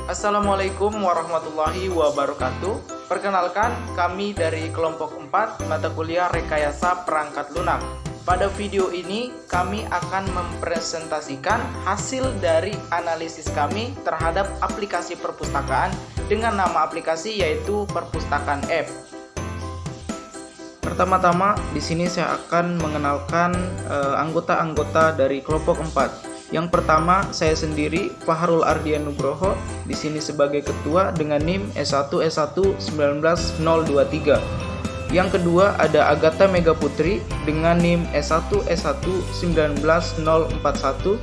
Assalamualaikum warahmatullahi wabarakatuh. Perkenalkan, kami dari kelompok 4 mata kuliah Rekayasa Perangkat Lunak. Pada video ini, kami akan mempresentasikan hasil dari analisis kami terhadap aplikasi perpustakaan dengan nama aplikasi yaitu Perpustakaan App. Pertama-tama, di sini saya akan mengenalkan anggota-anggota dari kelompok 4. Yang pertama, saya sendiri, Fahrul Ardian Nugroho, di sini sebagai ketua dengan NIM S1S1-19023. Yang kedua ada Agatha Mega Putri dengan NIM S1S1-19041.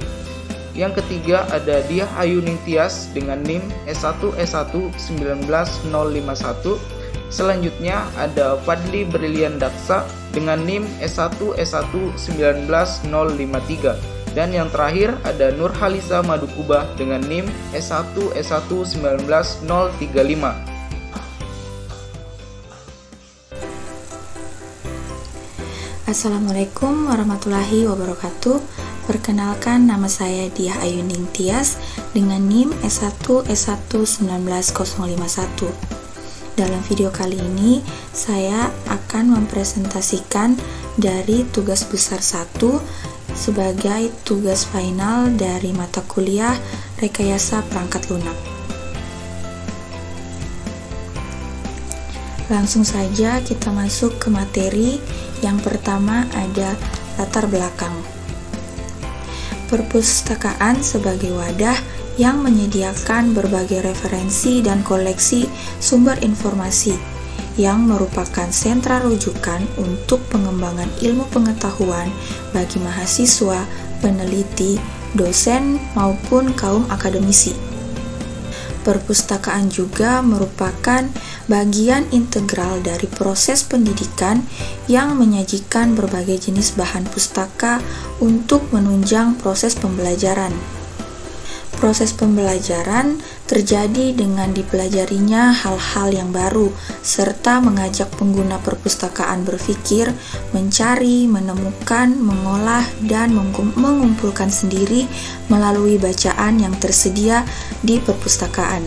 Yang ketiga ada Diah Ayu Ningtyas dengan NIM S1S1-19051. Selanjutnya ada Fadli Brilian Daksa dengan NIM S1S1-19053. Dan yang terakhir ada Nurhaliza Madukubah dengan NIM S1S1-19035. Assalamualaikum warahmatullahi wabarakatuh. Perkenalkan, nama saya Diah Ayu Ningtyas dengan NIM S1S1-19051. Dalam video kali ini, saya akan mempresentasikan dari tugas besar 1 sebagai tugas final dari mata kuliah Rekayasa Perangkat Lunak. Langsung saja kita masuk ke materi. Yang pertama ada latar belakang. Perpustakaan sebagai wadah yang menyediakan berbagai referensi dan koleksi sumber informasi yang merupakan sentra rujukan untuk pengembangan ilmu pengetahuan bagi mahasiswa, peneliti, dosen, maupun kaum akademisi. Perpustakaan juga merupakan bagian integral dari proses pendidikan yang menyajikan berbagai jenis bahan pustaka untuk menunjang proses pembelajaran. Proses pembelajaran terjadi dengan dipelajarinya hal-hal yang baru, serta mengajak pengguna perpustakaan berpikir, mencari, menemukan, mengolah, dan mengumpulkan sendiri melalui bacaan yang tersedia di perpustakaan.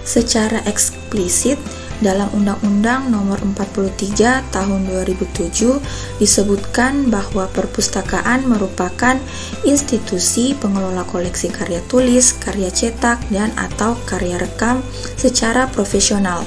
Secara eksplisit, dalam Undang-Undang Nomor 43 Tahun 2007 disebutkan bahwa perpustakaan merupakan institusi pengelola koleksi karya tulis, karya cetak, dan atau karya rekam secara profesional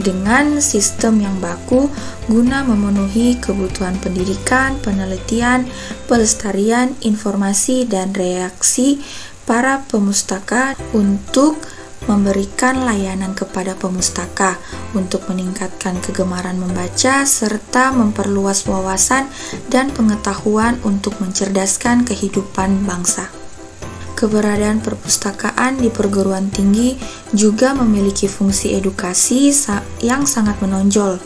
dengan sistem yang baku guna memenuhi kebutuhan pendidikan, penelitian, pelestarian, informasi, dan reaksi para pemustaka untuk memberikan layanan kepada pemustaka untuk meningkatkan kegemaran membaca serta memperluas wawasan dan pengetahuan untuk mencerdaskan kehidupan bangsa. Keberadaan perpustakaan di perguruan tinggi juga memiliki fungsi edukasi yang sangat menonjol,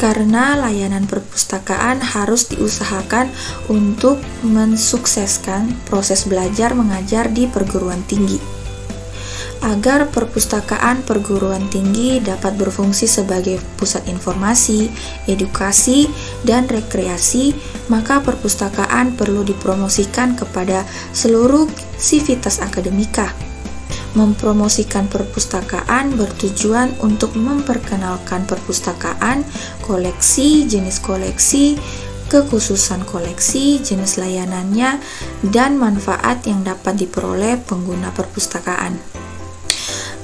karena layanan perpustakaan harus diusahakan untuk mensukseskan proses belajar mengajar di perguruan tinggi. Agar perpustakaan perguruan tinggi dapat berfungsi sebagai pusat informasi, edukasi, dan rekreasi, maka perpustakaan perlu dipromosikan kepada seluruh sivitas akademika. Mempromosikan perpustakaan bertujuan untuk memperkenalkan perpustakaan, koleksi, jenis koleksi, kekhususan koleksi, jenis layanannya, dan manfaat yang dapat diperoleh pengguna perpustakaan.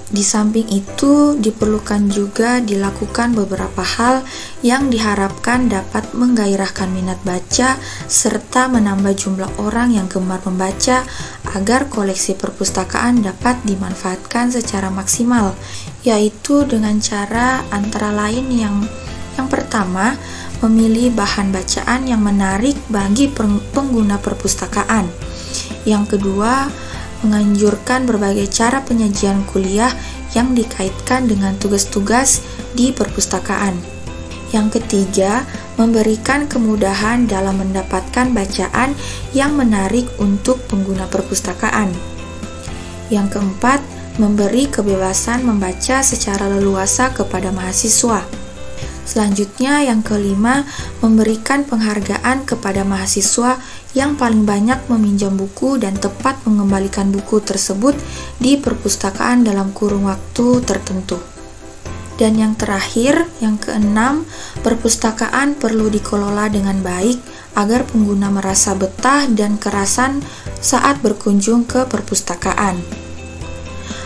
Di samping itu, diperlukan juga dilakukan beberapa hal yang diharapkan dapat menggairahkan minat baca serta menambah jumlah orang yang gemar membaca agar koleksi perpustakaan dapat dimanfaatkan secara maksimal, yaitu dengan cara antara lain yang pertama, memilih bahan bacaan yang menarik bagi pengguna perpustakaan. Yang kedua, menganjurkan berbagai cara penyajian kuliah yang dikaitkan dengan tugas-tugas di perpustakaan. Yang ketiga, memberikan kemudahan dalam mendapatkan bacaan yang menarik untuk pengguna perpustakaan. Yang keempat, memberi kebebasan membaca secara leluasa kepada mahasiswa. Selanjutnya, yang kelima, memberikan penghargaan kepada mahasiswa yang paling banyak meminjam buku dan tepat mengembalikan buku tersebut di perpustakaan dalam kurun waktu tertentu. Dan yang terakhir, yang keenam, perpustakaan perlu dikelola dengan baik agar pengguna merasa betah dan kerasan saat berkunjung ke perpustakaan.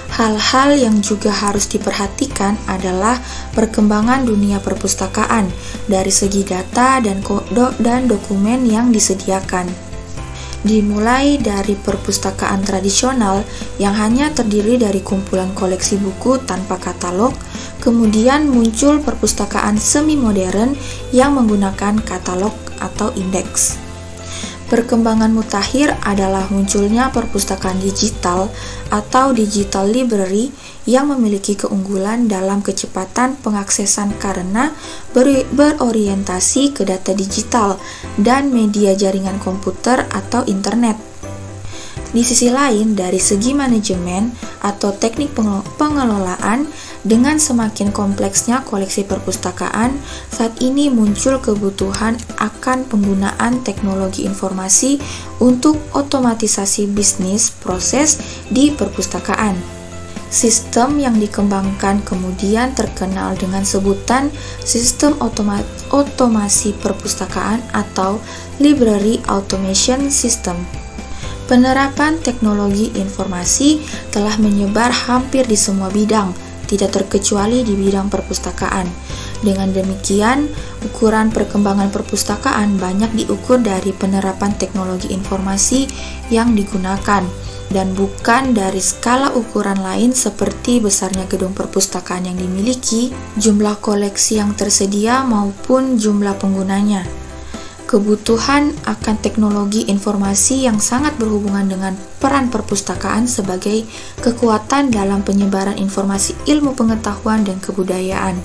Hal-hal yang juga harus diperhatikan adalah perkembangan dunia perpustakaan dari segi data dan dokumen yang disediakan. Dimulai dari perpustakaan tradisional yang hanya terdiri dari kumpulan koleksi buku tanpa katalog, kemudian muncul perpustakaan semi-modern yang menggunakan katalog atau indeks. Perkembangan mutakhir adalah munculnya perpustakaan digital atau digital library yang memiliki keunggulan dalam kecepatan pengaksesan karena berorientasi ke data digital dan media jaringan komputer atau internet. Di sisi lain, dari segi manajemen atau teknik pengelolaan, dengan semakin kompleksnya koleksi perpustakaan, saat ini muncul kebutuhan akan penggunaan teknologi informasi untuk otomatisasi bisnis proses di perpustakaan. Sistem yang dikembangkan kemudian terkenal dengan sebutan sistem otomasi perpustakaan atau Library Automation System. Penerapan teknologi informasi telah menyebar hampir di semua bidang, tidak terkecuali di bidang perpustakaan. Dengan demikian, ukuran perkembangan perpustakaan banyak diukur dari penerapan teknologi informasi yang digunakan, dan bukan dari skala ukuran lain seperti besarnya gedung perpustakaan yang dimiliki, jumlah koleksi yang tersedia, maupun jumlah penggunanya. Kebutuhan akan teknologi informasi yang sangat berhubungan dengan peran perpustakaan sebagai kekuatan dalam penyebaran informasi ilmu pengetahuan dan kebudayaan.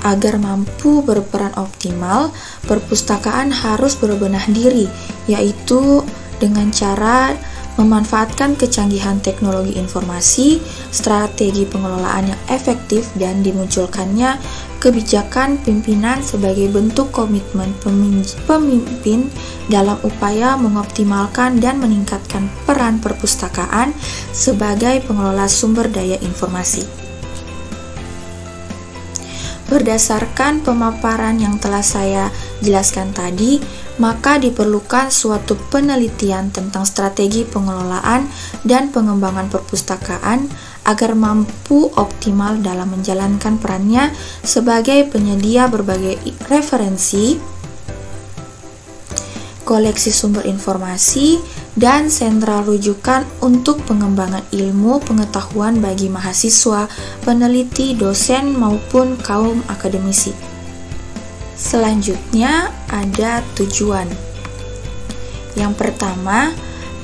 Agar mampu berperan optimal, perpustakaan harus berbenah diri, yaitu dengan cara memanfaatkan kecanggihan teknologi informasi, strategi pengelolaan yang efektif, dan dimunculkannya kebijakan pimpinan sebagai bentuk komitmen pemimpin dalam upaya mengoptimalkan dan meningkatkan peran perpustakaan sebagai pengelola sumber daya informasi. Berdasarkan pemaparan yang telah saya jelaskan tadi, maka diperlukan suatu penelitian tentang strategi pengelolaan dan pengembangan perpustakaan agar mampu optimal dalam menjalankan perannya sebagai penyedia berbagai referensi, koleksi sumber informasi, dan sentral rujukan untuk pengembangan ilmu pengetahuan bagi mahasiswa, peneliti, dosen, maupun kaum akademisi. Selanjutnya ada tujuan. Yang pertama,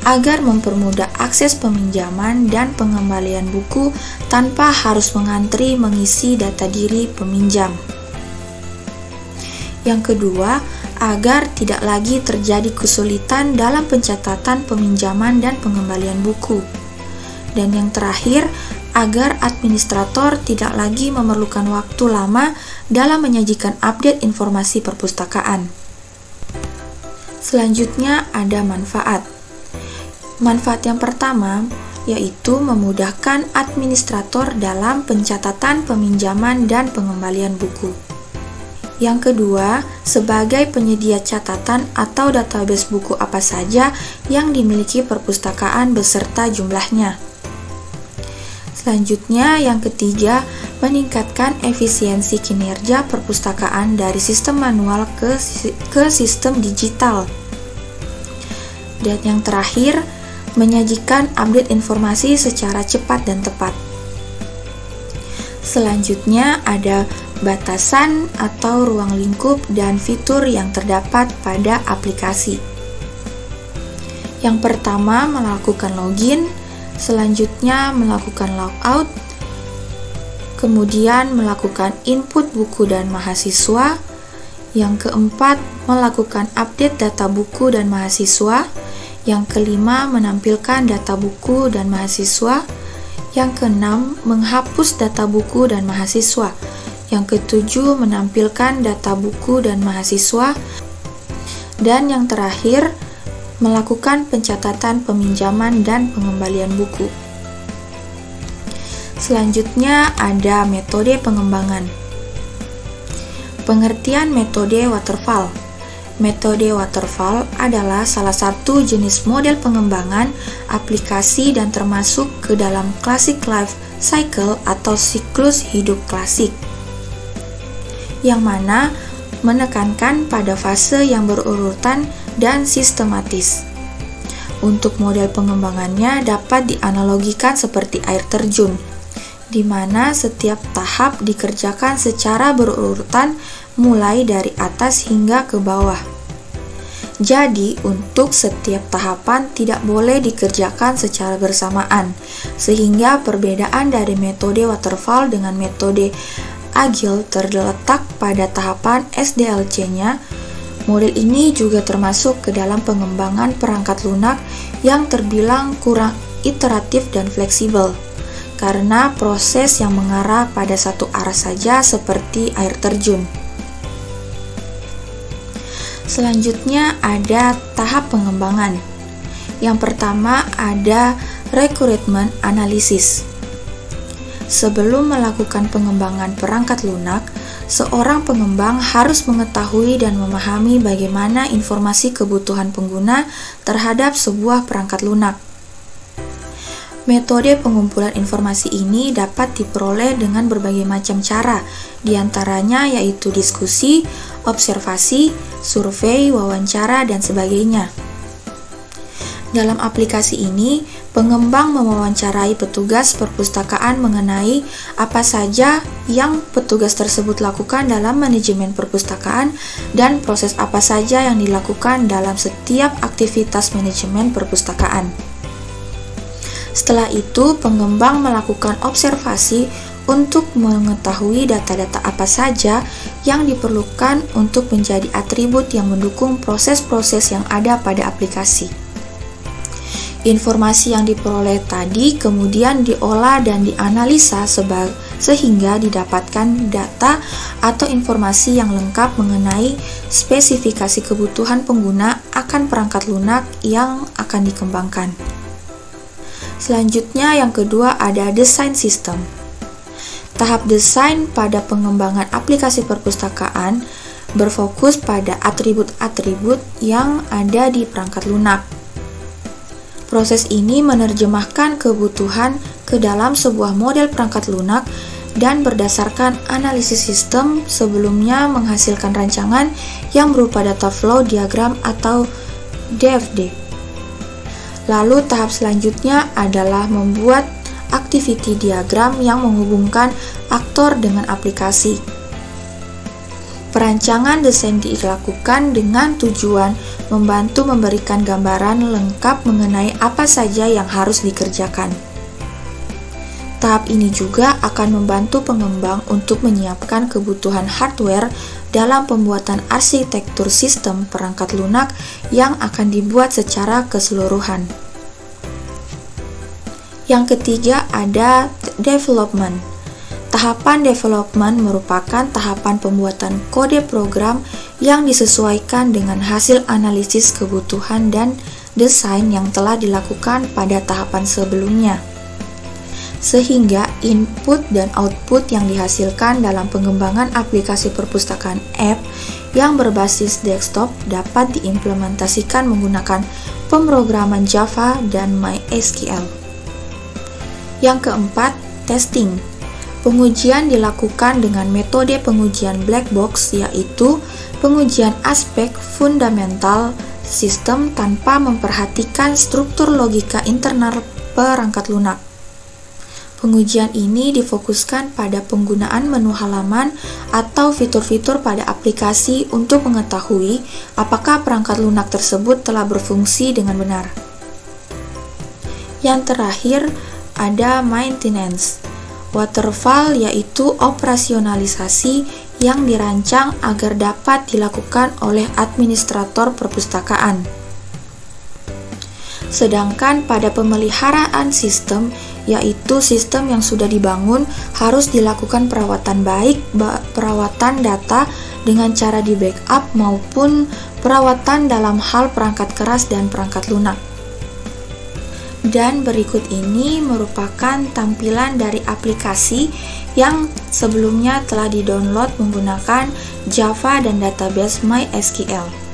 agar mempermudah akses peminjaman dan pengembalian buku tanpa harus mengantri mengisi data diri peminjam. Yang kedua, agar tidak lagi terjadi kesulitan dalam pencatatan peminjaman dan pengembalian buku. Dan yang terakhir, agar administrator tidak lagi memerlukan waktu lama dalam menyajikan update informasi perpustakaan. Selanjutnya ada manfaat. Manfaat yang pertama yaitu memudahkan administrator dalam pencatatan peminjaman dan pengembalian buku. Yang kedua, sebagai penyedia catatan atau database buku apa saja yang dimiliki perpustakaan beserta jumlahnya. Selanjutnya, yang ketiga, meningkatkan efisiensi kinerja perpustakaan dari sistem manual ke sistem digital. Dan yang terakhir, menyajikan update informasi secara cepat dan tepat. Selanjutnya ada batasan atau ruang lingkup dan fitur yang terdapat pada aplikasi. Yang pertama, melakukan login, selanjutnya melakukan logout, kemudian melakukan input buku dan mahasiswa. Yang keempat, melakukan update data buku dan mahasiswa. Yang kelima, menampilkan data buku dan mahasiswa. Yang keenam, menghapus data buku dan mahasiswa. Yang ketujuh, menampilkan data buku dan mahasiswa. Dan yang terakhir, melakukan pencatatan peminjaman dan pengembalian buku. Selanjutnya ada metode pengembangan. Pengertian metode waterfall. Metode waterfall adalah salah satu jenis model pengembangan aplikasi dan termasuk ke dalam classic life cycle atau siklus hidup klasik, yang mana menekankan pada fase yang berurutan dan sistematis. Untuk model pengembangannya dapat dianalogikan seperti air terjun, di mana setiap tahap dikerjakan secara berurutan mulai dari atas hingga ke bawah. Jadi, untuk setiap tahapan tidak boleh dikerjakan secara bersamaan, sehingga perbedaan dari metode waterfall dengan metode agile terletak pada tahapan SDLC-nya. Model ini juga termasuk ke dalam pengembangan perangkat lunak yang terbilang kurang iteratif dan fleksibel, karena proses yang mengarah pada satu arah saja seperti air terjun. Selanjutnya ada tahap pengembangan. Yang pertama ada recruitment analysis. Sebelum melakukan pengembangan perangkat lunak, seorang pengembang harus mengetahui dan memahami bagaimana informasi kebutuhan pengguna terhadap sebuah perangkat lunak. Metode pengumpulan informasi ini dapat diperoleh dengan berbagai macam cara, diantaranya yaitu diskusi, observasi, survei, wawancara, dan sebagainya. Dalam aplikasi ini, pengembang mewawancarai petugas perpustakaan mengenai apa saja yang petugas tersebut lakukan dalam manajemen perpustakaan dan proses apa saja yang dilakukan dalam setiap aktivitas manajemen perpustakaan. Setelah itu, pengembang melakukan observasi untuk mengetahui data-data apa saja yang diperlukan untuk menjadi atribut yang mendukung proses-proses yang ada pada aplikasi. Informasi yang diperoleh tadi kemudian diolah dan dianalisa sehingga didapatkan data atau informasi yang lengkap mengenai spesifikasi kebutuhan pengguna akan perangkat lunak yang akan dikembangkan. Selanjutnya yang kedua ada desain sistem. Tahap desain pada pengembangan aplikasi perpustakaan berfokus pada atribut-atribut yang ada di perangkat lunak. Proses ini menerjemahkan kebutuhan ke dalam sebuah model perangkat lunak dan berdasarkan analisis sistem sebelumnya menghasilkan rancangan yang berupa data flow diagram atau DFD. Lalu tahap selanjutnya adalah membuat activity diagram yang menghubungkan aktor dengan aplikasi. Perancangan desain dilakukan dengan tujuan membantu memberikan gambaran lengkap mengenai apa saja yang harus dikerjakan. Tahap ini juga akan membantu pengembang untuk menyiapkan kebutuhan hardware dalam pembuatan arsitektur sistem perangkat lunak yang akan dibuat secara keseluruhan. Yang ketiga ada development. Tahapan development merupakan tahapan pembuatan kode program yang disesuaikan dengan hasil analisis kebutuhan dan desain yang telah dilakukan pada tahapan sebelumnya, sehingga input dan output yang dihasilkan dalam pengembangan aplikasi perpustakaan app yang berbasis desktop dapat diimplementasikan menggunakan pemrograman Java dan MySQL. Yang keempat, testing. Pengujian dilakukan dengan metode pengujian black box, yaitu pengujian aspek fundamental sistem tanpa memperhatikan struktur logika internal perangkat lunak. Pengujian ini difokuskan pada penggunaan menu halaman atau fitur-fitur pada aplikasi untuk mengetahui apakah perangkat lunak tersebut telah berfungsi dengan benar. Yang terakhir ada maintenance. Waterfall yaitu operasionalisasi yang dirancang agar dapat dilakukan oleh administrator perpustakaan. Sedangkan pada pemeliharaan sistem, yaitu sistem yang sudah dibangun, harus dilakukan perawatan baik, perawatan data dengan cara di backup maupun perawatan dalam hal perangkat keras dan perangkat lunak. Dan berikut ini merupakan tampilan dari aplikasi yang sebelumnya telah di-download menggunakan Java dan database MySQL.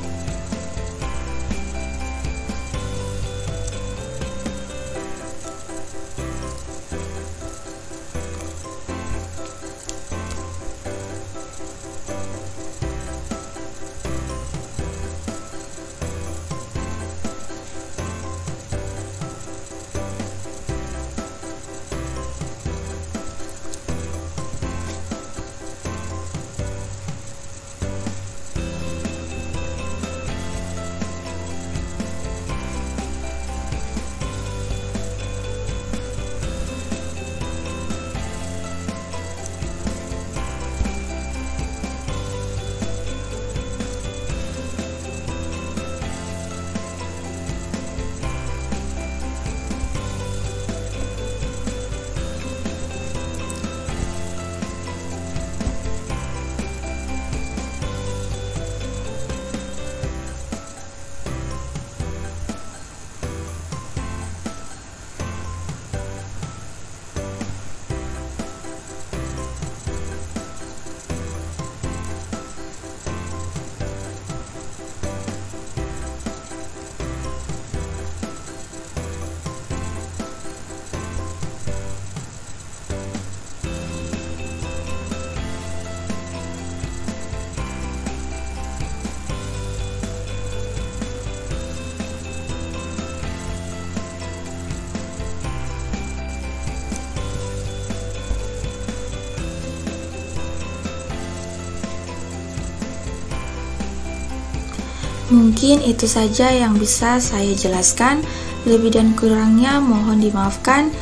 Mungkin itu saja yang bisa saya jelaskan. Lebih dan kurangnya mohon dimaafkan.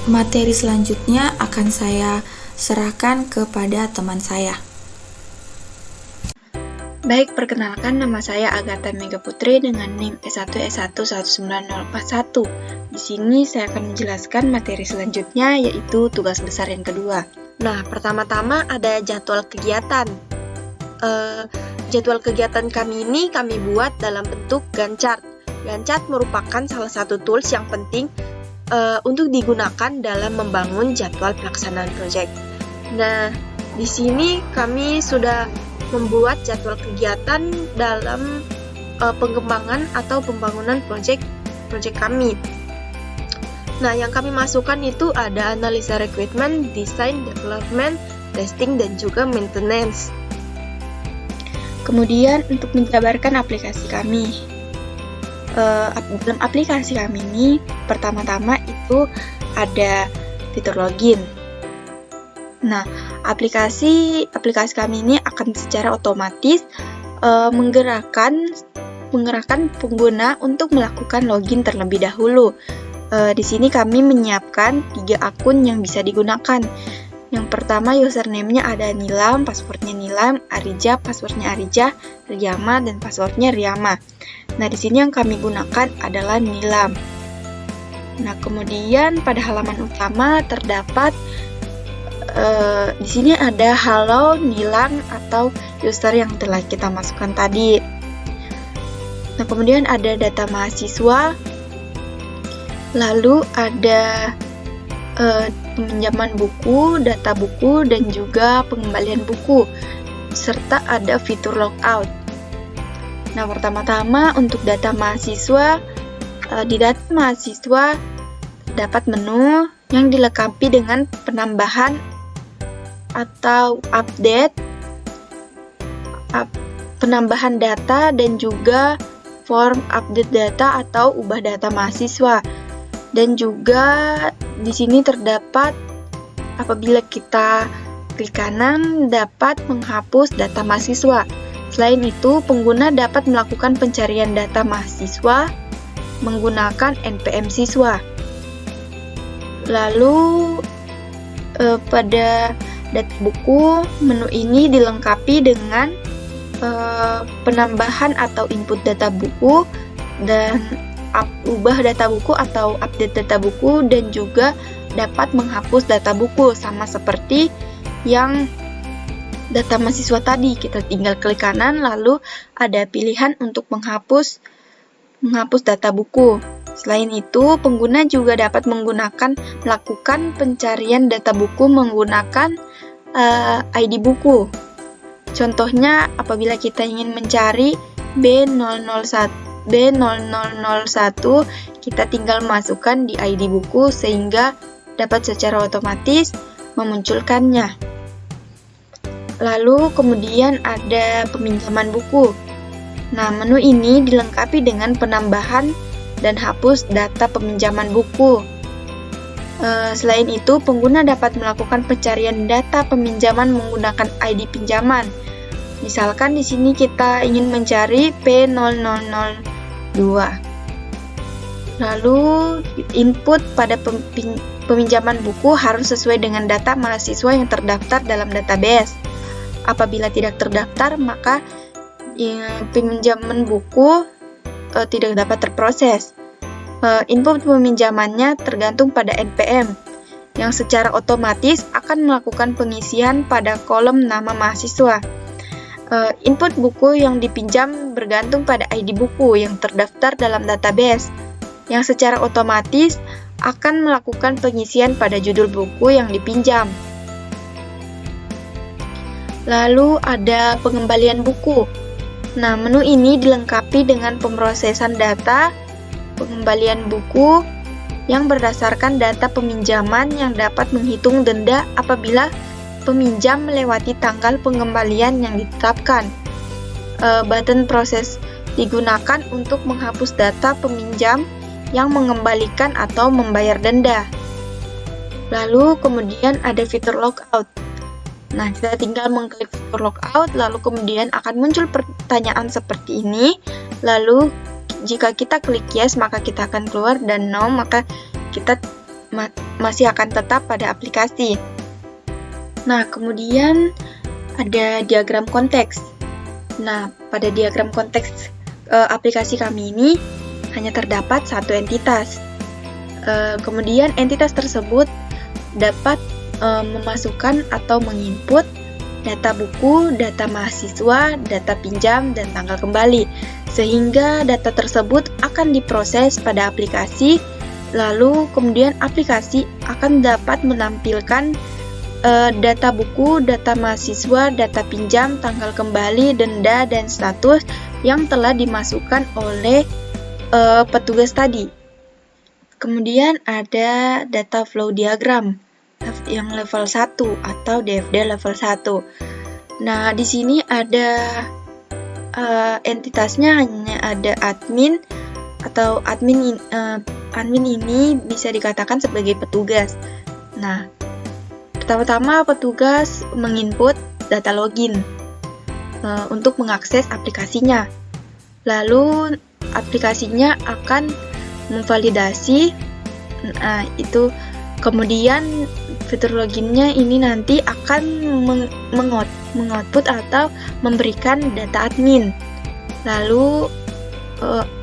Materi selanjutnya akan saya serahkan kepada teman saya. Baik, perkenalkan, nama saya Agatha Mega Putri dengan NIM S1S11901. Di sini saya akan menjelaskan materi selanjutnya, yaitu tugas besar yang kedua. Nah, pertama-tama ada jadwal kegiatan. Jadwal kegiatan kami ini kami buat dalam bentuk Gantt chart. Gantt chart merupakan salah satu tools yang penting untuk digunakan dalam membangun jadwal pelaksanaan proyek. Nah, di sini kami sudah membuat jadwal kegiatan dalam pengembangan atau pembangunan proyek kami. Nah, yang kami masukkan itu ada analisa requirement, design, development, testing, dan juga maintenance. Kemudian untuk menjabarkan aplikasi kami, dalam aplikasi kami ini pertama-tama itu ada fitur login. Nah, aplikasi kami ini akan secara otomatis menggerakkan pengguna untuk melakukan login terlebih dahulu. Di sini kami menyiapkan 3 akun yang bisa digunakan. Yang pertama, username-nya ada Nilam, passwordnya Nilam, Arija, passwordnya Arija, Riyama, dan passwordnya Riyama. Nah, di sini yang kami gunakan adalah Nilam. Nah, kemudian pada halaman utama terdapat di sini ada Halo Nilam atau user yang telah kita masukkan tadi. Nah, kemudian ada data mahasiswa, lalu ada peminjaman buku, data buku, dan juga pengembalian buku, serta ada fitur logout. Nah, pertama-tama untuk data mahasiswa, di data mahasiswa dapat menu yang dilengkapi dengan penambahan atau update, penambahan data, dan juga form update data atau ubah data mahasiswa. Dan juga di sini terdapat apabila kita klik kanan dapat menghapus data mahasiswa. Selain itu, pengguna dapat melakukan pencarian data mahasiswa menggunakan NPM siswa. Lalu pada data buku, menu ini dilengkapi dengan penambahan atau input data buku, dan ubah data buku atau update data buku, dan juga dapat menghapus data buku, sama seperti yang data mahasiswa tadi. Kita tinggal klik kanan lalu ada pilihan untuk menghapus data buku. Selain itu, pengguna juga dapat melakukan pencarian data buku menggunakan ID buku. Contohnya, apabila kita ingin mencari B0001, kita tinggal masukkan di ID buku sehingga dapat secara otomatis memunculkannya. Lalu kemudian ada peminjaman buku. Nah, menu ini dilengkapi dengan penambahan dan hapus data peminjaman buku. Selain itu, pengguna dapat melakukan pencarian data peminjaman menggunakan ID pinjaman. Misalkan di sini kita ingin mencari P0002. Lalu input pada peminjaman buku harus sesuai dengan data mahasiswa yang terdaftar dalam database. Apabila tidak terdaftar, maka peminjaman buku tidak dapat terproses. Input peminjamannya tergantung pada NPM, yang secara otomatis akan melakukan pengisian pada kolom nama mahasiswa. Input buku yang dipinjam bergantung pada ID buku yang terdaftar dalam database, yang secara otomatis akan melakukan pengisian pada judul buku yang dipinjam. Lalu ada pengembalian buku. Nah, menu ini dilengkapi dengan pemrosesan data pengembalian buku yang berdasarkan data peminjaman yang dapat menghitung denda apabila peminjam melewati tanggal pengembalian yang ditetapkan. Button proses digunakan untuk menghapus data peminjam yang mengembalikan atau membayar denda. Lalu kemudian ada fitur logout. Nah, kita tinggal mengklik fitur logout, lalu kemudian akan muncul pertanyaan seperti ini. Lalu jika kita klik yes, maka kita akan keluar, dan no, maka kita masih akan tetap pada aplikasi. Nah, kemudian ada diagram konteks. Nah, pada diagram konteks aplikasi kami ini hanya terdapat satu entitas. Kemudian entitas tersebut dapat memasukkan atau menginput data buku, data mahasiswa, data pinjam, dan tanggal kembali. Sehingga data tersebut akan diproses pada aplikasi, lalu kemudian aplikasi akan dapat menampilkan data buku, data mahasiswa, data pinjam, tanggal kembali, denda, dan status yang telah dimasukkan oleh petugas tadi. Kemudian ada data flow diagram yang level 1 atau DFD level 1. Nah, di sini ada entitasnya hanya ada admin, atau admin ini bisa dikatakan sebagai petugas. Nah, pertama-tama petugas menginput data login untuk mengakses aplikasinya. Lalu aplikasinya akan memvalidasi. Nah, itu kemudian fitur loginnya ini nanti akan mengoutput atau memberikan data admin. Lalu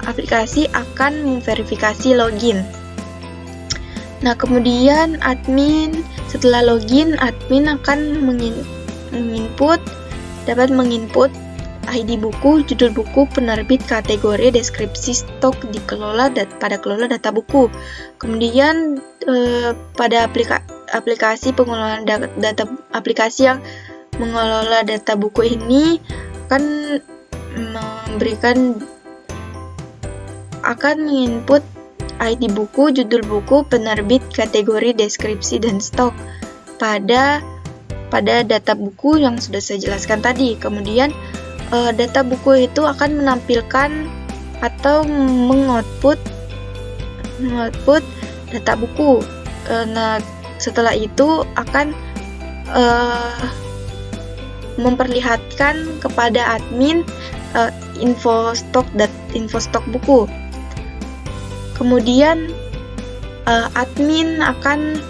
aplikasi akan memverifikasi login. Nah, kemudian setelah login, admin akan dapat menginput ID buku, judul buku, penerbit, kategori, deskripsi, stok pada kelola data buku. Kemudian pada aplikasi pengelolaan data aplikasi yang mengelola data buku ini akan menginput ID buku, judul buku, penerbit, kategori, deskripsi, dan stok pada data buku yang sudah saya jelaskan tadi. Kemudian data buku itu akan menampilkan atau mengoutput data buku. Nah, setelah itu akan memperlihatkan kepada admin info stok buku. Kemudian admin akan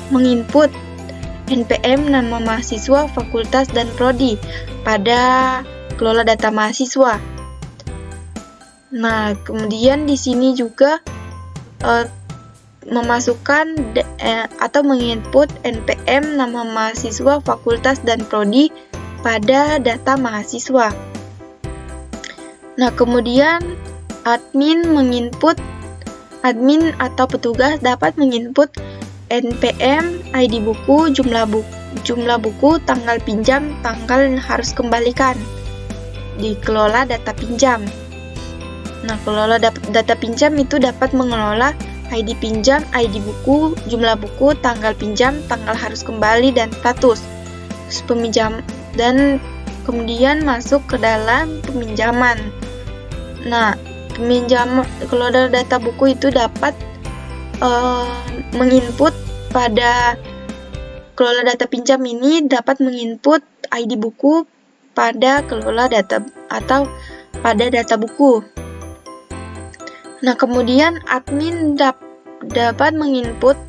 menginput NPM, nama mahasiswa, fakultas, dan prodi pada kelola data mahasiswa. Nah, kemudian di sini juga memasukkan atau menginput NPM, nama mahasiswa, fakultas, dan prodi pada data mahasiswa. Nah, kemudian admin atau petugas dapat menginput NPM, ID buku, jumlah buku, tanggal pinjam, tanggal harus kembalikan. Dikelola data pinjam. Nah, kelola data pinjam itu dapat mengelola ID pinjam, ID buku, jumlah buku, tanggal pinjam, tanggal harus kembali, dan status peminjam, dan kemudian masuk ke dalam peminjaman. Nah, kelola data buku itu dapat menginput pada kelola data pinjam ini dapat menginput ID buku pada kelola data atau pada data buku. Nah, kemudian admin dapat menginput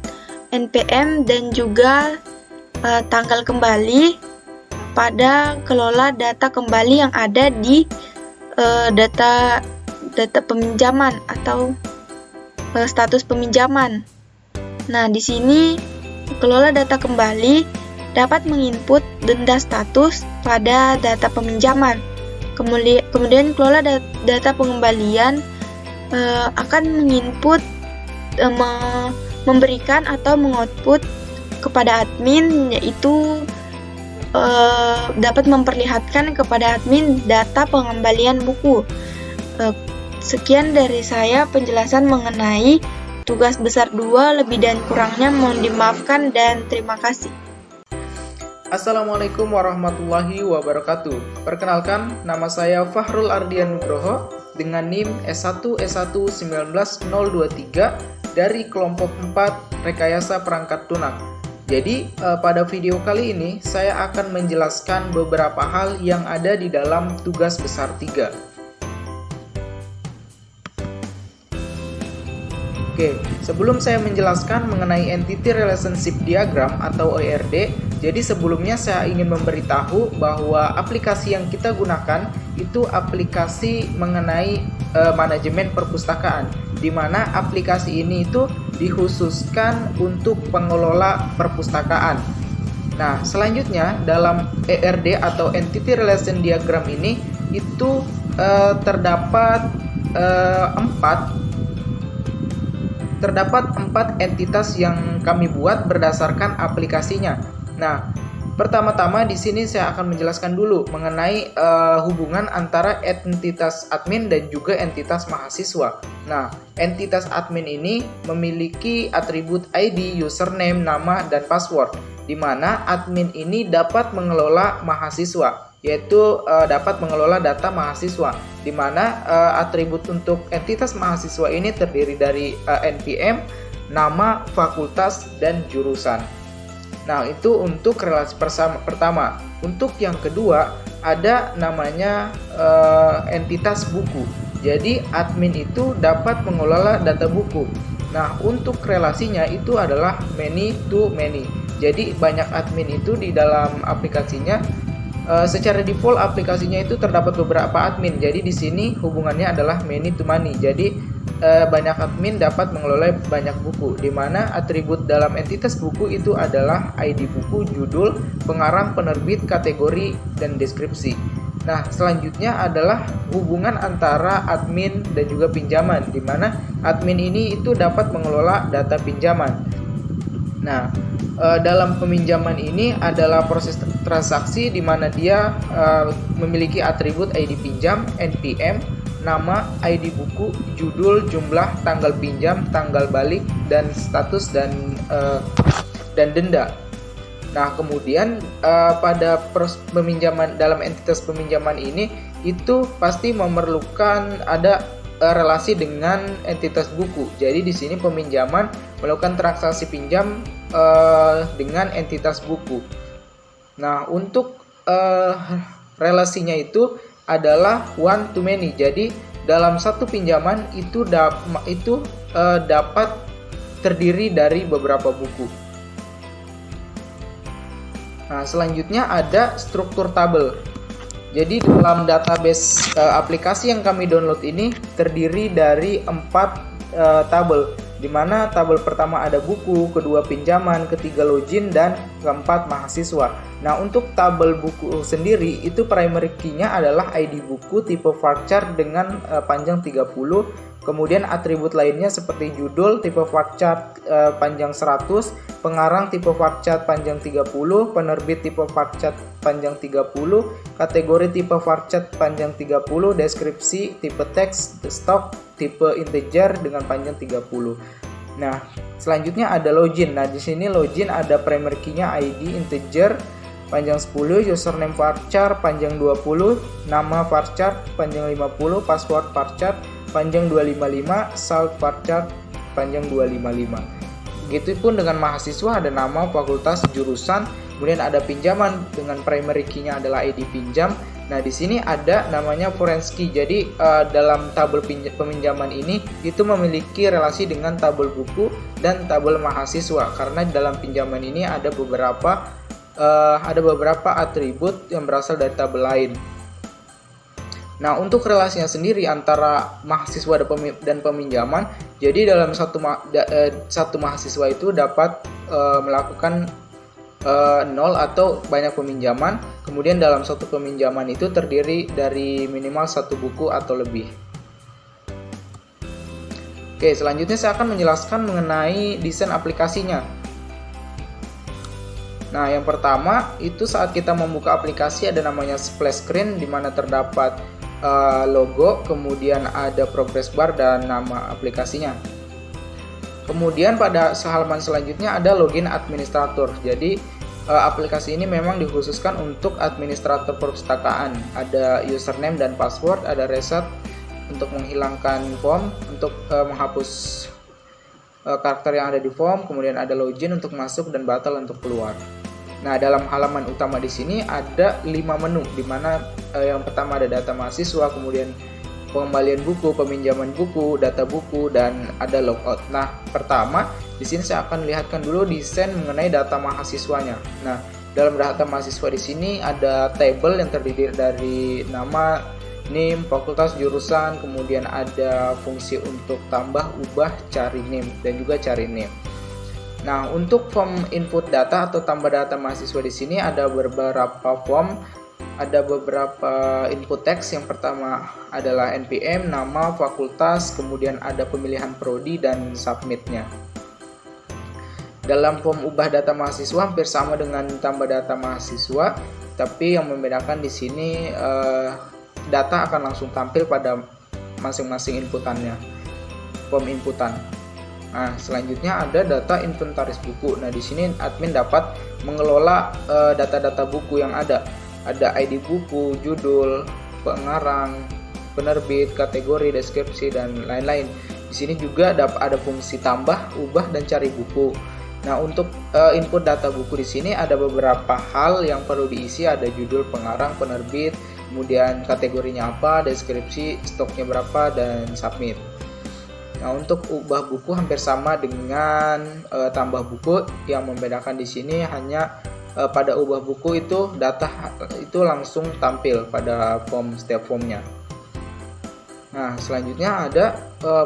NPM dan juga tanggal kembali pada kelola data kembali yang ada di data peminjaman atau status peminjaman. Nah, di sini kelola data kembali dapat menginput denda status pada data peminjaman. Kemudian kelola data pengembalian akan menginput, memberikan atau mengoutput kepada admin, yaitu dapat memperlihatkan kepada admin data pengembalian buku. Sekian dari saya penjelasan mengenai tugas besar 2, lebih dan kurangnya mohon dimaafkan dan terima kasih. Assalamualaikum warahmatullahi wabarakatuh. Perkenalkan, nama saya Fahrul Ardian Nugroho dengan NIM S1S11923 dari kelompok 4 Rekayasa Perangkat Lunak. Jadi pada video kali ini saya akan menjelaskan beberapa hal yang ada di dalam tugas besar 3. Oke, sebelum saya menjelaskan mengenai Entity Relationship Diagram atau ERD, jadi sebelumnya saya ingin memberitahu bahwa aplikasi yang kita gunakan itu aplikasi mengenai manajemen perpustakaan, di mana aplikasi ini itu dikhususkan untuk pengelola perpustakaan. Nah, selanjutnya dalam ERD atau Entity Relation Diagram ini itu terdapat 4 entitas yang kami buat berdasarkan aplikasinya. Nah, pertama-tama di sini saya akan menjelaskan dulu mengenai hubungan antara entitas admin dan juga entitas mahasiswa. Nah, entitas admin ini memiliki atribut ID, username, nama, dan password, di mana admin ini dapat mengelola mahasiswa, yaitu dapat mengelola data mahasiswa, di mana atribut untuk entitas mahasiswa ini terdiri dari NPM, nama, fakultas, dan jurusan. Nah, itu untuk relasi pertama. Untuk yang kedua, ada namanya entitas buku. Jadi, admin itu dapat mengelola data buku. Nah, untuk relasinya itu adalah many to many. Jadi, banyak admin itu di dalam aplikasinya. Secara default aplikasinya itu terdapat beberapa admin. Jadi di sini hubungannya adalah many to many. Jadi banyak admin dapat mengelola banyak buku, di mana atribut dalam entitas buku itu adalah ID buku, judul, pengarang, penerbit, kategori, dan deskripsi. Nah, selanjutnya adalah hubungan antara admin dan juga pinjaman, di mana admin ini itu dapat mengelola data pinjaman. Nah, dalam peminjaman ini adalah proses transaksi di mana dia memiliki atribut ID pinjam, NPM, nama, ID buku, judul, jumlah, tanggal pinjam, tanggal balik, dan status dan denda. Nah, kemudian pada proses peminjaman dalam entitas peminjaman ini itu pasti memerlukan ada relasi dengan entitas buku. Jadi di sini peminjaman melakukan transaksi pinjam dengan entitas buku. Nah, untuk relasinya itu adalah one to many. Jadi dalam satu pinjaman itu dapat terdiri dari beberapa buku. Nah, selanjutnya ada struktur tabel. Jadi dalam database aplikasi yang kami download ini terdiri dari 4 tabel, di mana tabel pertama ada buku, kedua pinjaman, ketiga login, dan keempat mahasiswa. Nah, untuk tabel buku sendiri itu primary key-nya adalah ID buku tipe varchar dengan panjang 30. Kemudian atribut lainnya seperti judul tipe varchar panjang 100, pengarang tipe varchar panjang 30, penerbit tipe varchar panjang 30, kategori tipe varchar panjang 30, deskripsi tipe teks, stok tipe integer dengan panjang 30. Nah, selanjutnya ada login. Nah, di sini login ada primary key-nya ID integer panjang 10, username varchar panjang 20, nama varchar panjang 50, password varchar panjang 255, salt varchar panjang 255. Begitupun dengan mahasiswa, ada nama, fakultas, jurusan, kemudian ada pinjaman dengan primary key-nya adalah ID pinjam. Nah, di sini ada namanya foreign key. Jadi dalam tabel peminjaman ini itu memiliki relasi dengan tabel buku dan tabel mahasiswa, karena dalam pinjaman ini ada beberapa atribut yang berasal dari tabel lain. Nah, untuk relasinya sendiri antara mahasiswa dan peminjaman, jadi dalam satu mahasiswa itu dapat melakukan 0 atau banyak peminjaman. Kemudian dalam satu peminjaman itu terdiri dari minimal 1 buku atau lebih. Oke, selanjutnya saya akan menjelaskan mengenai desain aplikasinya. Nah, yang pertama itu saat kita membuka aplikasi ada namanya splash screen, di mana terdapat logo, kemudian ada progress bar dan nama aplikasinya. Kemudian pada halaman selanjutnya ada login administrator. Jadi aplikasi ini memang dikhususkan untuk administrator perpustakaan. Ada username dan password, ada reset untuk menghilangkan form, untuk menghapus karakter yang ada di form, kemudian ada login untuk masuk dan batal untuk keluar. Nah, dalam halaman utama di sini ada 5 menu, di mana yang pertama ada data mahasiswa, kemudian pengembalian buku, peminjaman buku, data buku, dan ada logout. Nah, pertama di sini saya akan lihatkan dulu desain mengenai data mahasiswanya. Nah, dalam data mahasiswa di sini ada table yang terdiri dari nama, name, fakultas, jurusan, kemudian ada fungsi untuk tambah, ubah, cari name, dan juga cari name. Nah, untuk form input data atau tambah data mahasiswa di sini ada beberapa form, ada beberapa input teks. Yang pertama adalah NPM, nama, fakultas, kemudian ada pemilihan prodi dan submitnya. Dalam form ubah data mahasiswa hampir sama dengan tambah data mahasiswa, tapi yang membedakan di sini data akan langsung tampil pada masing-masing inputannya, form inputan. Nah, selanjutnya ada data inventaris buku. Nah, di sini admin dapat mengelola data-data buku yang ada. Ada ID buku, judul, pengarang, penerbit, kategori, deskripsi, dan lain-lain. Di sini juga ada fungsi tambah, ubah, dan cari buku. Nah, untuk input data buku di sini ada beberapa hal yang perlu diisi. Ada judul, pengarang, penerbit, kemudian kategorinya apa, deskripsi, stoknya berapa, dan submit. Nah, untuk ubah buku hampir sama dengan tambah buku. Yang membedakan di sini hanya pada ubah buku itu data itu langsung tampil pada setiap formnya. Nah, selanjutnya ada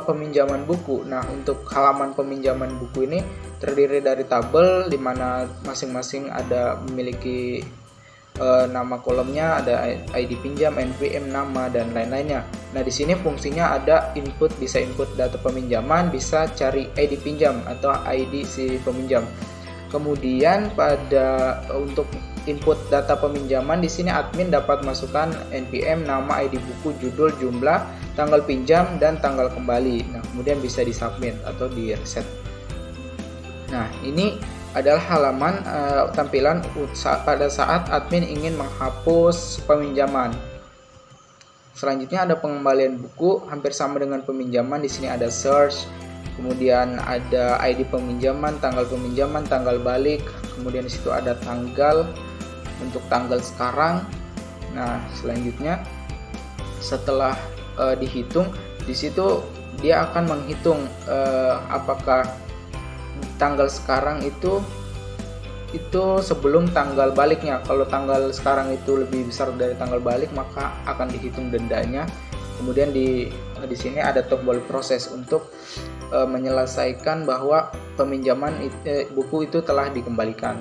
peminjaman buku. Nah, untuk halaman peminjaman buku ini terdiri dari tabel di mana masing-masing ada memiliki nama kolomnya, ada ID pinjam, NPM, nama, dan lain-lainnya. Nah, di sini fungsinya ada input, bisa input data peminjaman, bisa cari ID pinjam atau ID si peminjam. Kemudian untuk input data peminjaman di sini admin dapat masukkan NPM, nama, ID buku, judul, jumlah, tanggal pinjam, dan tanggal kembali. Nah, kemudian bisa disubmit atau di reset. Nah, ini adalah halaman tampilan pada saat admin ingin menghapus peminjaman. Selanjutnya ada pengembalian buku, hampir sama dengan peminjaman. Di sini ada search, kemudian ada ID peminjaman, tanggal balik, kemudian di situ ada tanggal untuk tanggal sekarang. Nah, selanjutnya setelah dihitung, di situ dia akan menghitung apakah tanggal sekarang itu itu sebelum tanggal baliknya. Kalau tanggal sekarang itu lebih besar dari tanggal balik, maka akan dihitung dendanya. Kemudian di sini ada tombol proses untuk menyelesaikan bahwa peminjaman buku itu telah dikembalikan.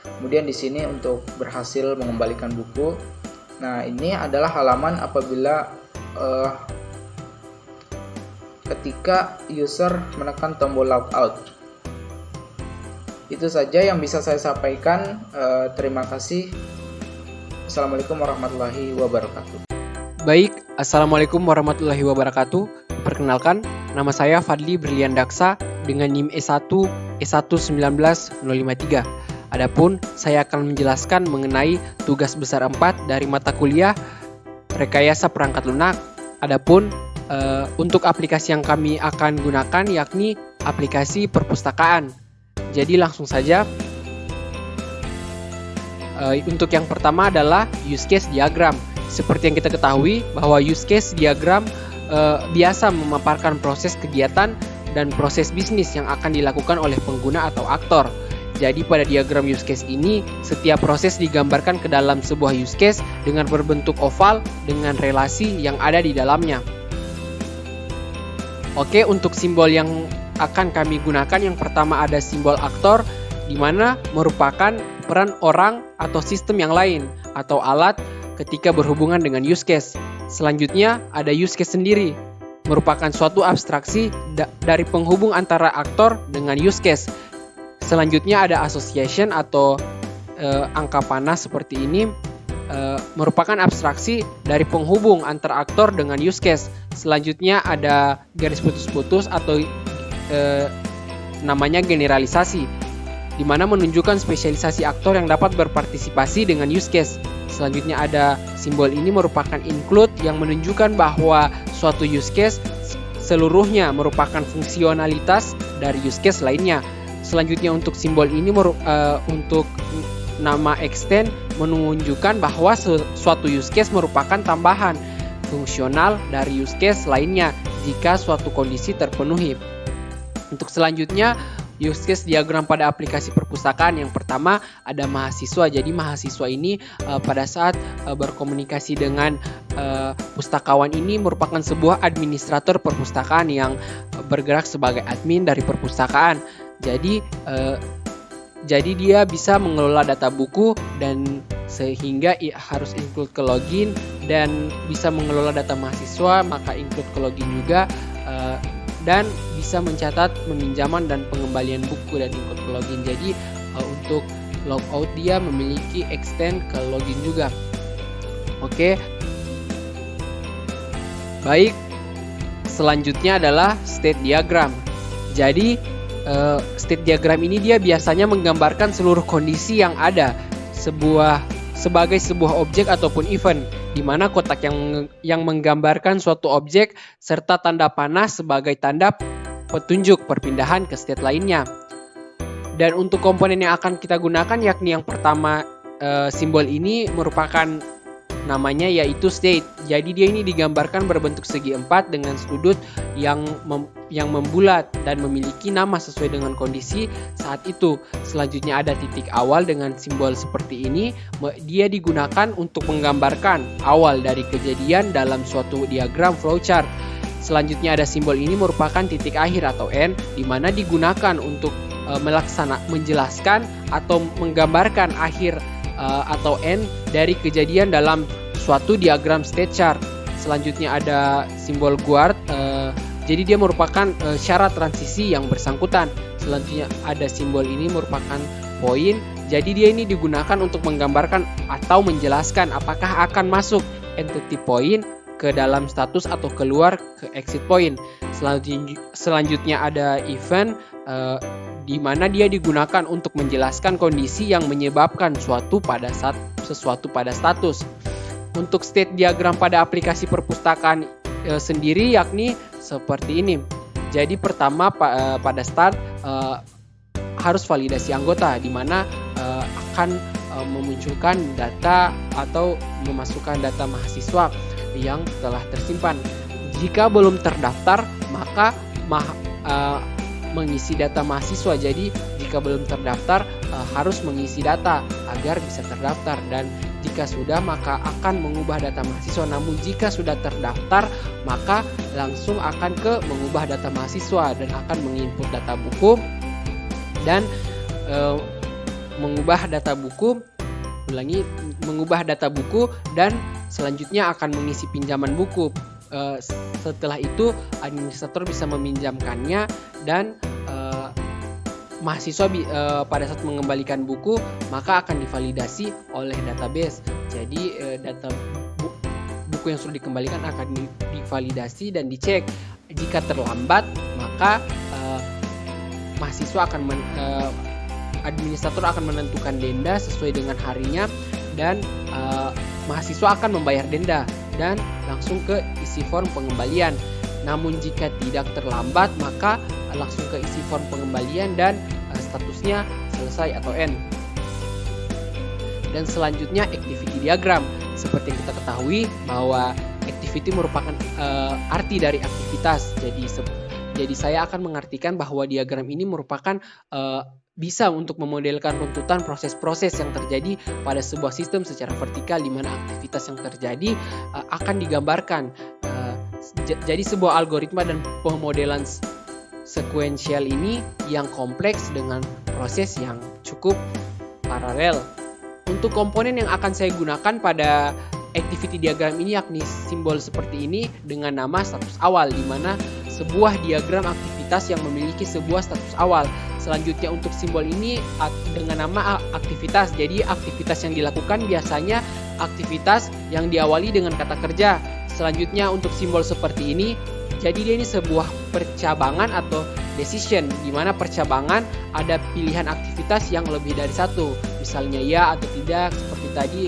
Kemudian di sini untuk berhasil mengembalikan buku. Nah, ini adalah halaman apabila ketika user menekan tombol logout. Itu saja yang bisa saya sampaikan. Terima kasih. Assalamualaikum warahmatullahi wabarakatuh. Baik, Assalamualaikum warahmatullahi wabarakatuh. Perkenalkan, nama saya Fadli Brilian Daksa dengan NIM E1 E119-053. Adapun saya akan menjelaskan mengenai tugas besar 4 dari mata kuliah Rekayasa Perangkat Lunak. Adapun untuk aplikasi yang kami akan gunakan yakni aplikasi perpustakaan. Jadi langsung saja. Untuk yang pertama adalah use case diagram. Seperti yang kita ketahui bahwa use case diagram biasa memaparkan proses kegiatan dan proses bisnis yang akan dilakukan oleh pengguna atau aktor. Jadi pada diagram use case ini, setiap proses digambarkan ke dalam sebuah use case dengan berbentuk oval dengan relasi yang ada di dalamnya. Oke, untuk simbol yang akan kami gunakan, yang pertama ada simbol aktor, di mana merupakan peran orang atau sistem yang lain atau alat ketika berhubungan dengan use case. Selanjutnya ada use case sendiri, merupakan suatu abstraksi dari penghubung antara aktor dengan use case. Selanjutnya ada association atau angka panah seperti ini, merupakan abstraksi dari penghubung antara aktor dengan use case. Selanjutnya ada garis putus-putus atau namanya generalisasi, di mana menunjukkan spesialisasi aktor yang dapat berpartisipasi dengan use case. Selanjutnya ada simbol ini merupakan include yang menunjukkan bahwa suatu use case seluruhnya merupakan fungsionalitas dari use case lainnya. Selanjutnya untuk simbol ini untuk nama extend menunjukkan bahwa suatu use case merupakan tambahan fungsional dari use case lainnya jika suatu kondisi terpenuhi. Untuk selanjutnya use case diagram pada aplikasi perpustakaan, yang pertama ada mahasiswa. Jadi mahasiswa ini pada saat berkomunikasi dengan pustakawan ini merupakan sebuah administrator perpustakaan yang bergerak sebagai admin dari perpustakaan. Jadi dia bisa mengelola data buku dan sehingga harus include ke login, dan bisa mengelola data mahasiswa maka include ke login juga, dan bisa mencatat peminjaman dan pengembalian buku dan include ke login. Jadi untuk logout dia memiliki extend ke login juga. Oke. Baik. Selanjutnya adalah state diagram. Jadi state diagram ini dia biasanya menggambarkan seluruh kondisi yang ada sebagai sebuah objek ataupun event, di mana kotak yang menggambarkan suatu objek serta tanda panah sebagai tanda petunjuk perpindahan ke state lainnya. Dan untuk komponen yang akan kita gunakan yakni yang pertama, simbol ini merupakan namanya yaitu state. Jadi dia ini digambarkan berbentuk segi 4 dengan sudut yang membulat dan memiliki nama sesuai dengan kondisi saat itu. Selanjutnya ada titik awal dengan simbol seperti ini. Dia digunakan untuk menggambarkan awal dari kejadian dalam suatu diagram flowchart. Selanjutnya ada simbol ini merupakan titik akhir atau end, di mana digunakan untuk menjelaskan atau menggambarkan akhir atau end dari kejadian dalam suatu diagram state chart. Selanjutnya ada simbol guard, jadi dia merupakan syarat transisi yang bersangkutan. Selanjutnya ada simbol ini merupakan point, jadi dia ini digunakan untuk menggambarkan atau menjelaskan apakah akan masuk entity point ke dalam status atau keluar ke exit point. Selanjutnya ada event, di mana dia digunakan untuk menjelaskan kondisi yang menyebabkan sesuatu pada status. Untuk state diagram pada aplikasi perpustakaan sendiri yakni seperti ini. Jadi pertama pada start harus validasi anggota, di mana akan memunculkan data atau memasukkan data mahasiswa yang telah tersimpan. Jika belum terdaftar maka mengisi data mahasiswa. Jadi jika belum terdaftar harus mengisi data agar bisa terdaftar, dan jika sudah maka akan mengubah data mahasiswa. Namun jika sudah terdaftar maka langsung akan ke mengubah data mahasiswa dan akan menginput data buku dan mengubah data buku dan selanjutnya akan mengisi pinjaman buku. Setelah itu administrator bisa meminjamkannya dan mahasiswa pada saat mengembalikan buku maka akan divalidasi oleh database. Jadi data buku yang sudah dikembalikan akan divalidasi dan dicek. Jika terlambat maka mahasiswa administrator akan menentukan denda sesuai dengan harinya dan mahasiswa akan membayar denda dan langsung ke isi form pengembalian. Namun jika tidak terlambat maka langsung ke isi form pengembalian dan statusnya selesai atau end. Dan selanjutnya activity diagram. Seperti yang kita ketahui bahwa activity merupakan arti dari aktivitas. Jadi saya akan mengartikan bahwa diagram ini merupakan bisa untuk memodelkan runtutan proses-proses yang terjadi pada sebuah sistem secara vertikal, di mana aktivitas yang terjadi akan digambarkan. Jadi sebuah algoritma dan pemodelan sekuensial ini yang kompleks dengan proses yang cukup paralel. Untuk komponen yang akan saya gunakan pada activity diagram ini yakni simbol seperti ini dengan nama status awal, di mana sebuah diagram aktivitas yang memiliki sebuah status awal. Selanjutnya untuk simbol ini dengan nama aktivitas. Jadi aktivitas yang dilakukan biasanya aktivitas yang diawali dengan kata kerja. Selanjutnya untuk simbol seperti ini, jadi dia ini sebuah percabangan atau decision, di mana percabangan ada pilihan aktivitas yang lebih dari satu. Misalnya ya atau tidak, seperti tadi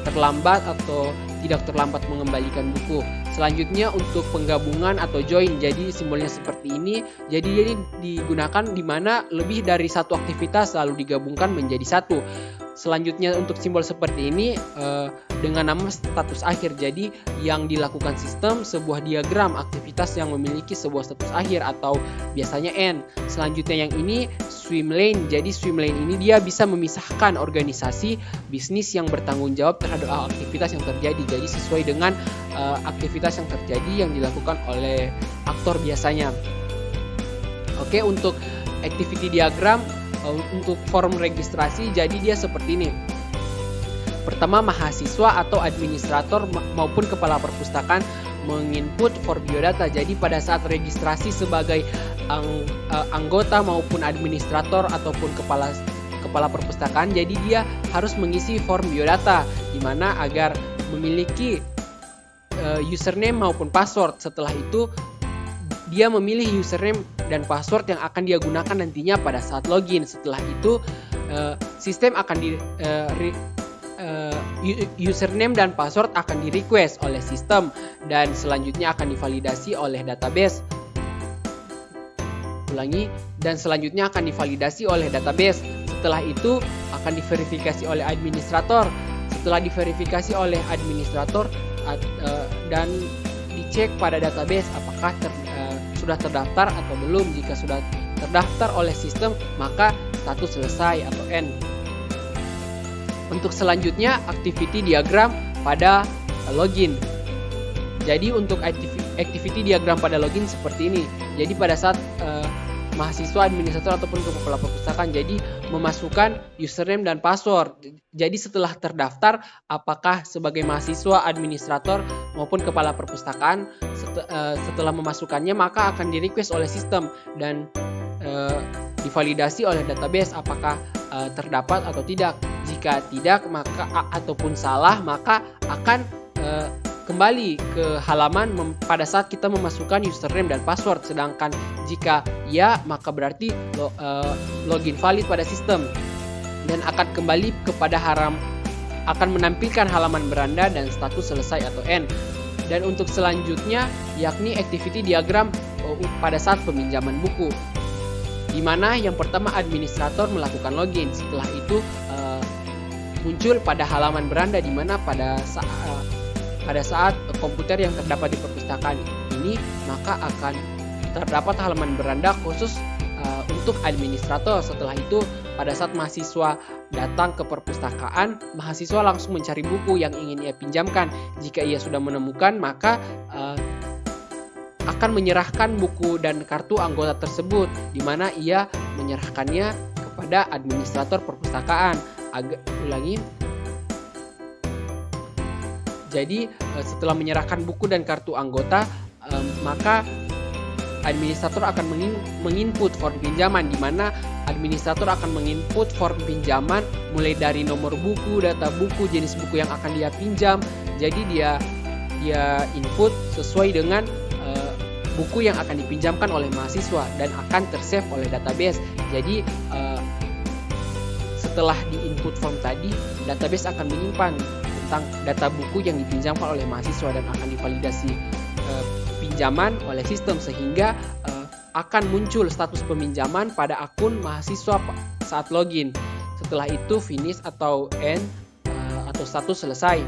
terlambat atau tidak terlambat mengembalikan buku. Selanjutnya untuk penggabungan atau join, jadi simbolnya seperti ini. Jadi ini digunakan di mana lebih dari satu aktivitas lalu digabungkan menjadi satu. Selanjutnya untuk simbol seperti ini dengan nama status akhir. Jadi yang dilakukan sistem sebuah diagram aktivitas yang memiliki sebuah status akhir atau biasanya end. Selanjutnya yang ini swim lane. Jadi swim lane ini dia bisa memisahkan organisasi bisnis yang bertanggung jawab terhadap aktivitas yang terjadi. Jadi sesuai dengan aktivitas yang terjadi yang dilakukan oleh aktor biasanya. Oke, untuk activity diagram untuk form registrasi, jadi dia seperti ini. Pertama, mahasiswa atau administrator maupun kepala perpustakaan menginput form biodata. Jadi pada saat registrasi sebagai anggota maupun administrator ataupun kepala perpustakaan, jadi dia harus mengisi form biodata, di mana agar memiliki username maupun password. Setelah itu dia memilih username dan password yang akan dia gunakan nantinya pada saat login. Setelah itu sistem akan username dan password akan di request oleh sistem dan selanjutnya akan divalidasi oleh database. Dan selanjutnya akan divalidasi oleh database. Setelah itu akan diverifikasi oleh administrator. Setelah diverifikasi oleh administrator dan dicek pada database apakah sudah terdaftar atau belum. Jika sudah terdaftar oleh sistem maka status selesai atau end. Untuk selanjutnya activity diagram pada login. Jadi untuk activity diagram pada login seperti ini. Jadi pada saat mahasiswa, administrator ataupun kepala perpustakaan jadi memasukkan username dan password. Jadi setelah terdaftar apakah sebagai mahasiswa, administrator maupun kepala perpustakaan setelah memasukkannya maka akan di request oleh sistem dan divalidasi oleh database apakah terdapat atau tidak. Jika tidak maka ataupun salah maka akan kembali ke halaman pada saat kita memasukkan username dan password. Sedangkan jika ya maka berarti login valid pada sistem dan akan kembali kepada akan menampilkan halaman beranda dan status selesai atau end. Dan untuk selanjutnya yakni activity diagram pada saat peminjaman buku, di mana yang pertama administrator melakukan login. Setelah itu muncul pada halaman beranda di mana pada saat komputer yang terdapat di perpustakaan ini maka akan terdapat halaman beranda khusus untuk administrator. Setelah itu pada saat mahasiswa datang ke perpustakaan, mahasiswa langsung mencari buku yang ingin ia pinjamkan. Jika ia sudah menemukan, maka akan menyerahkan buku dan kartu anggota tersebut, di mana ia menyerahkannya kepada administrator perpustakaan. Ulangi. Jadi setelah menyerahkan buku dan kartu anggota, maka administrator akan menginput form pinjaman, di mana administrator akan menginput form pinjaman mulai dari nomor buku, data buku, jenis buku yang akan dia pinjam. Jadi dia input sesuai dengan buku yang akan dipinjamkan oleh mahasiswa dan akan tersave oleh database. Jadi setelah di-input form tadi, database akan menyimpan tentang data buku yang dipinjamkan oleh mahasiswa dan akan divalidasi pinjaman oleh sistem, sehingga akan muncul status peminjaman pada akun mahasiswa saat login. Setelah itu finish atau end atau status selesai.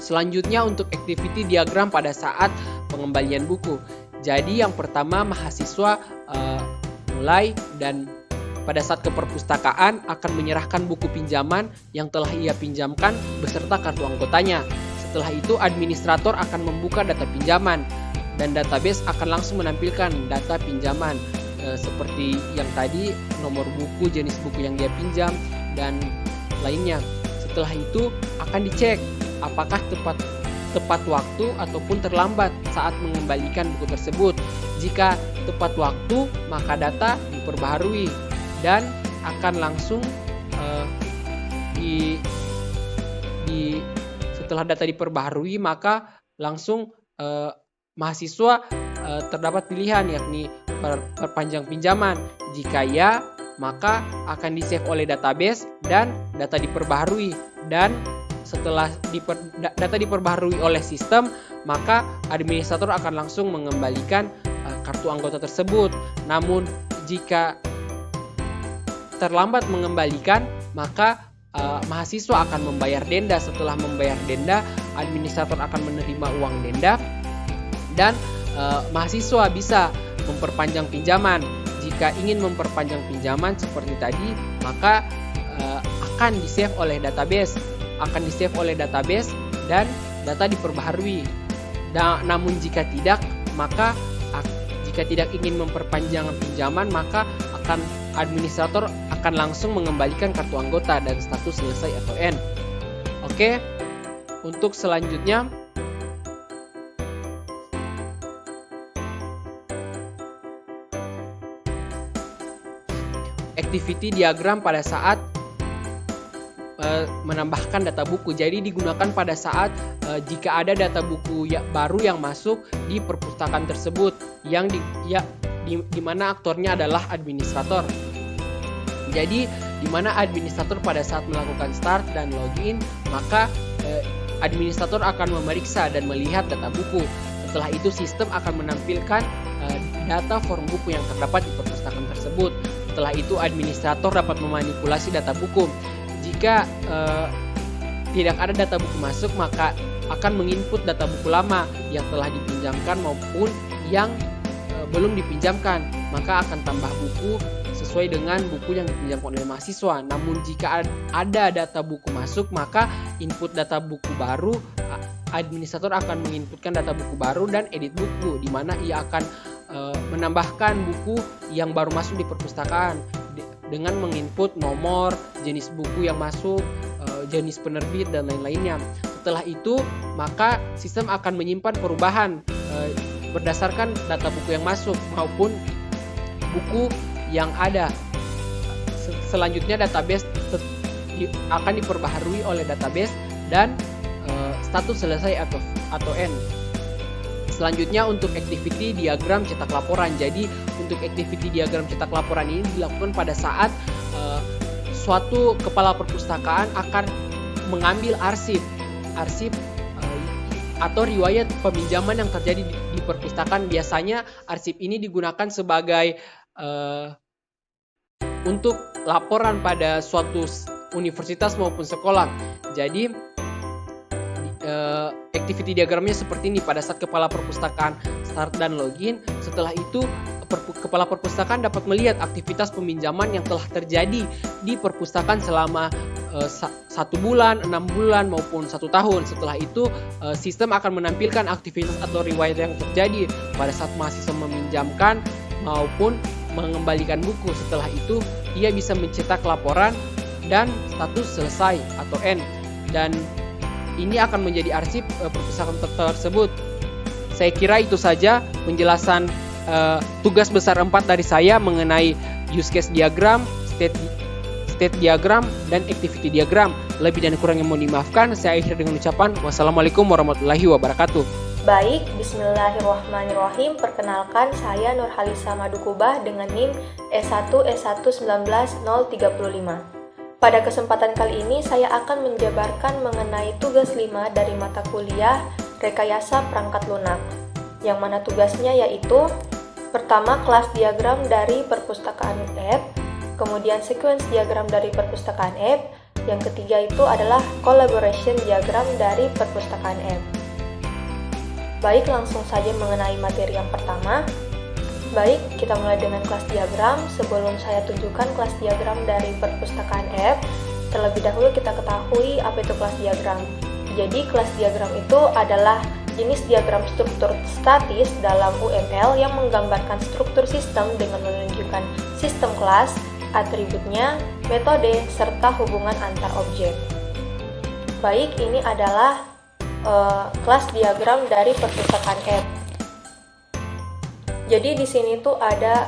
Selanjutnya untuk activity diagram pada saat pengembalian buku. Jadi yang pertama, mahasiswa mulai dan pada saat ke perpustakaan akan menyerahkan buku pinjaman yang telah ia pinjamkan beserta kartu anggotanya. Setelah itu administrator akan membuka data pinjaman dan database akan langsung menampilkan data pinjaman seperti yang tadi, nomor buku, jenis buku yang dia pinjam dan lainnya. Setelah itu akan dicek apakah tepat waktu ataupun terlambat saat mengembalikan buku tersebut. Jika tepat waktu, maka data diperbaharui dan akan langsung setelah data diperbaharui, maka langsung mahasiswa terdapat pilihan, yakni perpanjang pinjaman. Jika ya, maka akan di-save oleh database dan data diperbaharui. Dan setelah data diperbaharui oleh sistem, maka administrator akan langsung mengembalikan kartu anggota tersebut. Namun jika terlambat mengembalikan, maka mahasiswa akan membayar denda. Setelah membayar denda, administrator akan menerima uang denda dan mahasiswa bisa memperpanjang pinjaman. Jika ingin memperpanjang pinjaman seperti tadi, maka akan di-save oleh database. Dan data diperbaharui. Namun jika tidak, maka jika tidak ingin memperpanjang pinjaman, maka administrator akan langsung mengembalikan kartu anggota dan status selesai atau end. Oke, untuk selanjutnya activity diagram pada saat menambahkan data buku. Jadi digunakan pada saat jika ada data buku baru yang masuk di perpustakaan tersebut yang di mana aktornya adalah administrator. Jadi di mana administrator pada saat melakukan start dan login, maka administrator akan memeriksa dan melihat data buku. Setelah itu sistem akan menampilkan data form buku yang terdapat di perpustakaan tersebut. Setelah itu administrator dapat memanipulasi data buku. Jika tidak ada data buku masuk, maka akan menginput data buku lama yang telah dipinjamkan maupun yang belum dipinjamkan. Maka akan tambah buku sesuai dengan buku yang dipinjamkan oleh mahasiswa. Namun jika ada data buku masuk, maka input data buku baru, administrator akan menginputkan data buku baru dan edit buku, di mana ia akan menambahkan buku yang baru masuk di perpustakaan dengan menginput nomor, jenis buku yang masuk, jenis penerbit dan lain-lainnya. Setelah itu, maka sistem akan menyimpan perubahan berdasarkan data buku yang masuk maupun buku yang ada. Selanjutnya database akan diperbaharui oleh database dan status selesai atau end. Selanjutnya untuk activity diagram cetak laporan. Jadi untuk activity diagram cetak laporan ini dilakukan pada saat suatu kepala perpustakaan akan mengambil arsip atau riwayat peminjaman yang terjadi di perpustakaan. Biasanya arsip ini digunakan sebagai untuk laporan pada suatu universitas maupun sekolah. Jadi activity diagramnya seperti ini. Pada saat kepala perpustakaan start dan login, setelah itu kepala perpustakaan dapat melihat aktivitas peminjaman yang telah terjadi di perpustakaan selama 1 bulan, 6 bulan maupun 1 tahun. Setelah itu sistem akan menampilkan aktivitas atau riwayat yang terjadi pada saat mahasiswa meminjamkan maupun mengembalikan buku. Setelah itu ia bisa mencetak laporan dan status selesai atau N, dan ini akan menjadi arsip perpustakaan tersebut. Saya kira itu saja penjelasan tugas besar 4 dari saya mengenai use case diagram, state diagram, dan activity diagram. Lebih dan kurangnya mohon dimaafkan. Saya akhiri dengan ucapan wassalamualaikum warahmatullahi wabarakatuh. Baik, bismillahirrahmanirrahim. Perkenalkan, saya Nurhalisa Madukubah dengan NIM S1S119-035. Pada kesempatan kali ini, saya akan menjabarkan mengenai tugas 5 dari mata kuliah Rekayasa Perangkat Lunak, yang mana tugasnya yaitu pertama, kelas diagram dari perpustakaan app, kemudian sequence diagram dari perpustakaan app, yang ketiga itu adalah collaboration diagram dari perpustakaan app. Baik, langsung saja mengenai materi yang pertama. Baik, kita mulai dengan kelas diagram. Sebelum saya tunjukkan kelas diagram dari perpustakaan app, terlebih dahulu kita ketahui apa itu kelas diagram. Jadi, kelas diagram itu adalah jenis diagram struktur statis dalam UML yang menggambarkan struktur sistem dengan menunjukkan sistem kelas, atributnya, metode, serta hubungan antar objek. Baik, ini adalah kelas diagram dari perpustakaan app. Jadi di sini tuh ada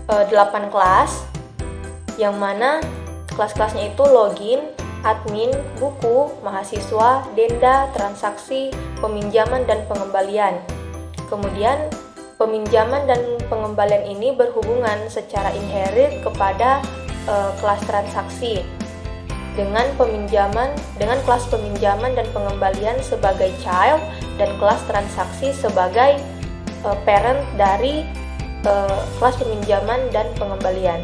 8 kelas, yang mana kelas-kelasnya itu login, admin, buku, mahasiswa, denda, transaksi, peminjaman, dan pengembalian. Kemudian, peminjaman dan pengembalian ini berhubungan secara inherit kepada kelas transaksi dengan kelas peminjaman dan pengembalian sebagai child dan kelas transaksi sebagai parent dari kelas peminjaman dan pengembalian.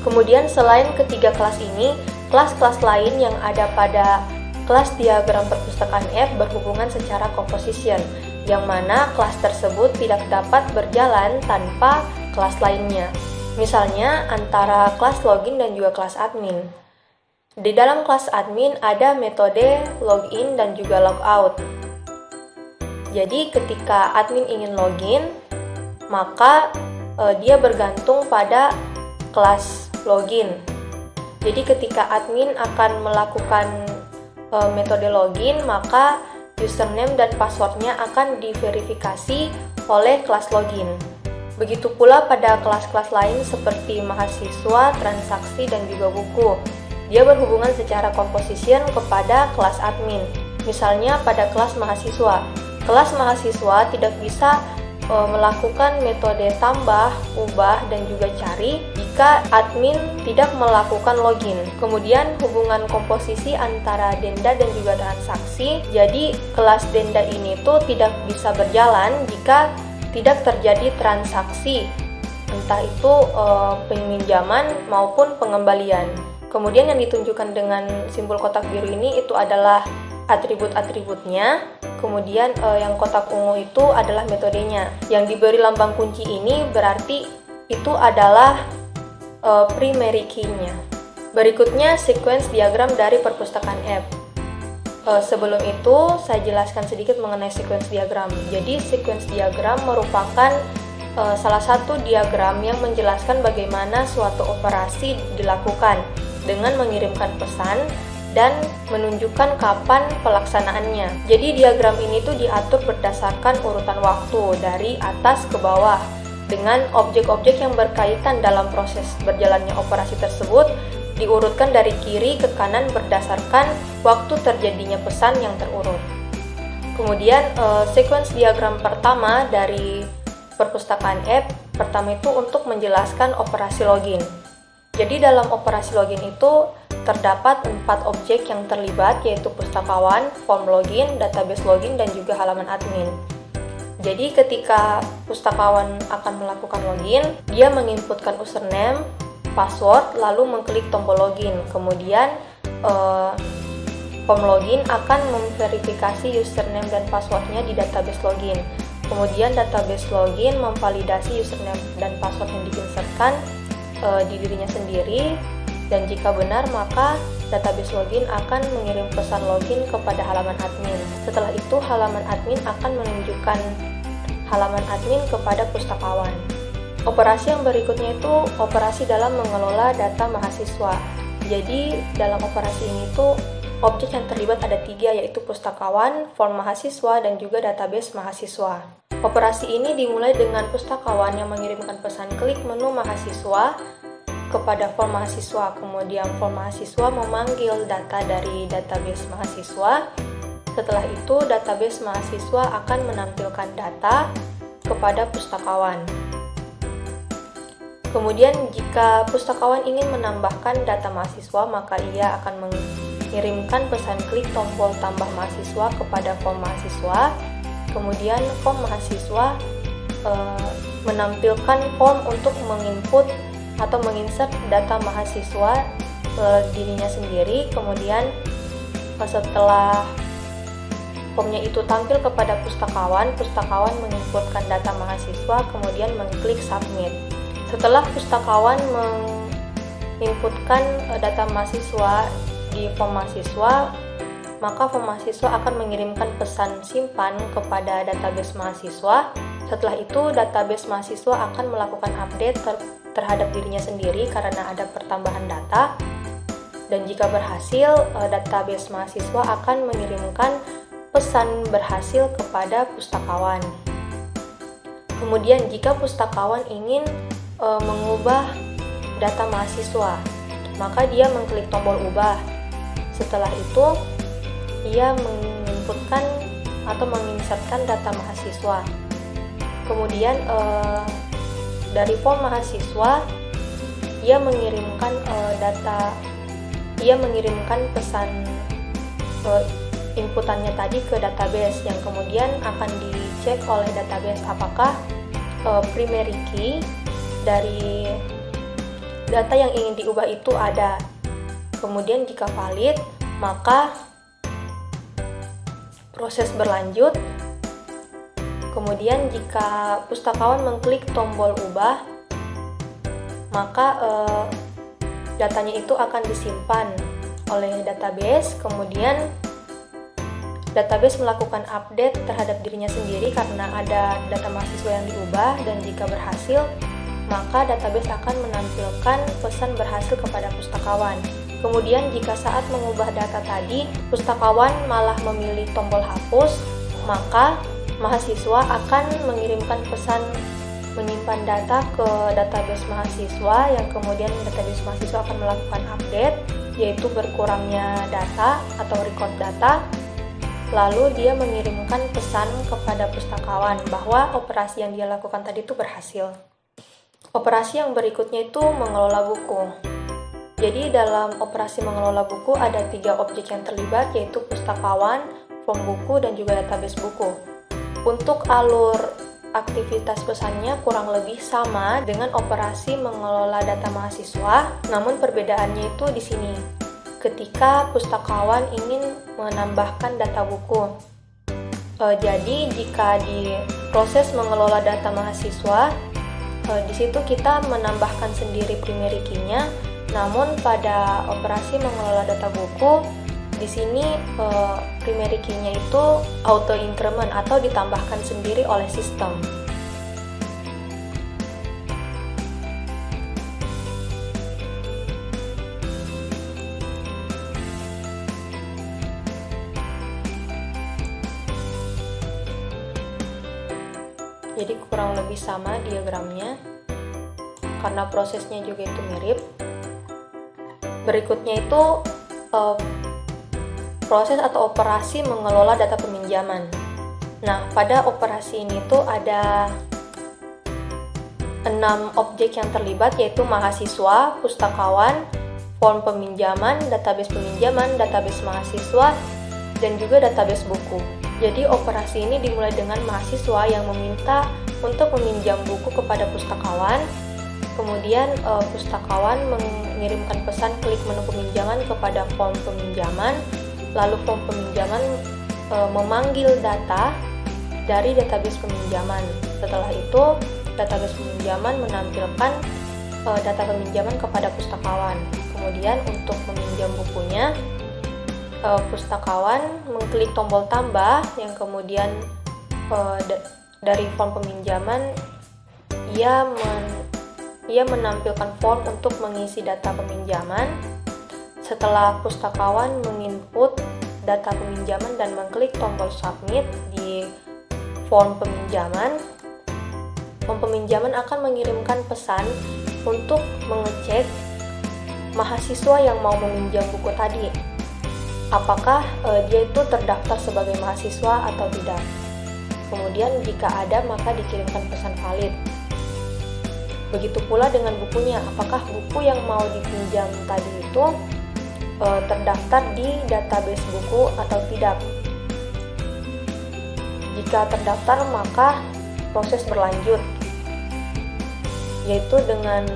Kemudian selain ketiga kelas ini, kelas-kelas lain yang ada pada kelas diagram perpustakaan app berhubungan secara composition, yang mana kelas tersebut tidak dapat berjalan tanpa kelas lainnya. Misalnya antara kelas login dan juga kelas admin. Di dalam kelas admin ada metode login dan juga logout. Jadi ketika admin ingin login, maka dia bergantung pada kelas login. Jadi ketika admin akan melakukan metode login, maka username dan passwordnya akan diverifikasi oleh kelas login. Begitu pula pada kelas-kelas lain seperti mahasiswa, transaksi, dan juga buku. Dia berhubungan secara composition kepada kelas admin. Misalnya pada kelas mahasiswa. Kelas mahasiswa tidak bisa melakukan metode tambah, ubah, dan juga cari jika admin tidak melakukan login. Kemudian hubungan komposisi antara denda dan juga transaksi. Jadi kelas denda ini tuh tidak bisa berjalan jika tidak terjadi transaksi, entah itu peminjaman maupun pengembalian. Kemudian yang ditunjukkan dengan simbol kotak biru ini itu adalah atribut-atributnya. Kemudian yang kotak ungu itu adalah metodenya. Yang diberi lambang kunci ini berarti itu adalah primary key-nya. Berikutnya sequence diagram dari perpustakaan app. Sebelum itu saya jelaskan sedikit mengenai sequence diagram. Jadi sequence diagram merupakan salah satu diagram yang menjelaskan bagaimana suatu operasi dilakukan dengan mengirimkan pesan dan menunjukkan kapan pelaksanaannya. Jadi diagram ini tuh diatur berdasarkan urutan waktu dari atas ke bawah dengan objek-objek yang berkaitan dalam proses berjalannya operasi tersebut diurutkan dari kiri ke kanan berdasarkan waktu terjadinya pesan yang terurut. Kemudian sequence diagram pertama dari perpustakaan app pertama itu untuk menjelaskan operasi login. Jadi dalam operasi login itu terdapat 4 objek yang terlibat, yaitu pustakawan, form login, database login, dan juga halaman admin. Jadi ketika pustakawan akan melakukan login, dia menginputkan username, password, lalu mengklik tombol login. Kemudian form login akan memverifikasi username dan passwordnya di database login. Kemudian database login memvalidasi username dan password yang diinsertkan di dirinya sendiri, dan jika benar maka database login akan mengirim pesan login kepada halaman admin. Setelah itu halaman admin akan menunjukkan halaman admin kepada pustakawan. Operasi yang berikutnya itu operasi dalam mengelola data mahasiswa. Jadi dalam operasi ini tuh objek yang terlibat ada 3, yaitu pustakawan, form mahasiswa, dan juga database mahasiswa. Operasi ini dimulai dengan pustakawan yang mengirimkan pesan klik menu mahasiswa kepada form mahasiswa. Kemudian form mahasiswa memanggil data dari database mahasiswa. Setelah itu database mahasiswa akan menampilkan data kepada pustakawan. Kemudian jika pustakawan ingin menambahkan data mahasiswa, maka ia akan mengirimkan pesan klik tombol tambah mahasiswa kepada form mahasiswa. Kemudian form mahasiswa menampilkan form untuk menginput atau menginsert data mahasiswa dirinya sendiri. Kemudian setelah formnya itu tampil kepada pustakawan, pustakawan menginputkan data mahasiswa, kemudian mengklik submit. Setelah pustakawan menginputkan data mahasiswa di form mahasiswa, maka form mahasiswa akan mengirimkan pesan simpan kepada database mahasiswa. Setelah itu database mahasiswa akan melakukan update terhadap dirinya sendiri karena ada pertambahan data, dan jika berhasil database mahasiswa akan mengirimkan pesan berhasil kepada pustakawan. Kemudian jika pustakawan ingin mengubah data mahasiswa, maka dia mengklik tombol ubah. Setelah itu ia menginputkan atau menginsertkan data mahasiswa. Kemudian dari form mahasiswa ia mengirimkan pesan inputannya tadi ke database, yang kemudian akan dicek oleh database apakah primary key dari data yang ingin diubah itu ada. Kemudian jika valid, maka proses berlanjut. Kemudian jika pustakawan mengklik tombol ubah, maka datanya itu akan disimpan oleh database. Kemudian database melakukan update terhadap dirinya sendiri karena ada data mahasiswa yang diubah, dan jika berhasil maka database akan menampilkan pesan berhasil kepada pustakawan. Kemudian jika saat mengubah data tadi pustakawan malah memilih tombol hapus, maka mahasiswa akan mengirimkan pesan menyimpan data ke database mahasiswa, yang kemudian database mahasiswa akan melakukan update, yaitu berkurangnya data atau record data. Lalu dia mengirimkan pesan kepada pustakawan bahwa operasi yang dia lakukan tadi itu berhasil. Operasi yang berikutnya itu mengelola buku. Jadi dalam operasi mengelola buku ada 3 objek yang terlibat, yaitu pustakawan, form buku, dan juga database buku. Untuk alur aktivitas pesannya kurang lebih sama dengan operasi mengelola data mahasiswa, namun perbedaannya itu di sini. Ketika pustakawan ingin menambahkan data buku. Jadi jika di proses mengelola data mahasiswa, di situ kita menambahkan sendiri primary key-nya, namun pada operasi mengelola data buku, di sini primary key-nya itu auto increment atau ditambahkan sendiri oleh sistem. Jadi kurang lebih sama diagramnya karena prosesnya juga itu mirip. Berikutnya itu proses atau operasi mengelola data peminjaman. Nah, pada operasi ini tuh ada 6 objek yang terlibat, yaitu mahasiswa, pustakawan, form peminjaman, database mahasiswa, dan juga database buku. Jadi operasi ini dimulai dengan mahasiswa yang meminta untuk meminjam buku kepada pustakawan. Kemudian pustakawan mengirimkan pesan klik menu peminjaman kepada form peminjaman. Lalu form peminjaman memanggil data dari database peminjaman. Setelah itu, database peminjaman menampilkan data peminjaman kepada pustakawan. Kemudian untuk meminjam bukunya, pustakawan mengklik tombol tambah yang kemudian dari form peminjaman ia menampilkan form untuk mengisi data peminjaman. Setelah pustakawan menginput data peminjaman dan mengklik tombol submit di form peminjaman akan mengirimkan pesan untuk mengecek mahasiswa yang mau meminjam buku tadi, apakah dia itu terdaftar sebagai mahasiswa atau tidak. Kemudian jika ada, maka dikirimkan pesan valid. Begitu pula dengan bukunya, apakah buku yang mau dipinjam tadi itu terdaftar di database buku atau tidak. Jika terdaftar, maka proses berlanjut, yaitu dengan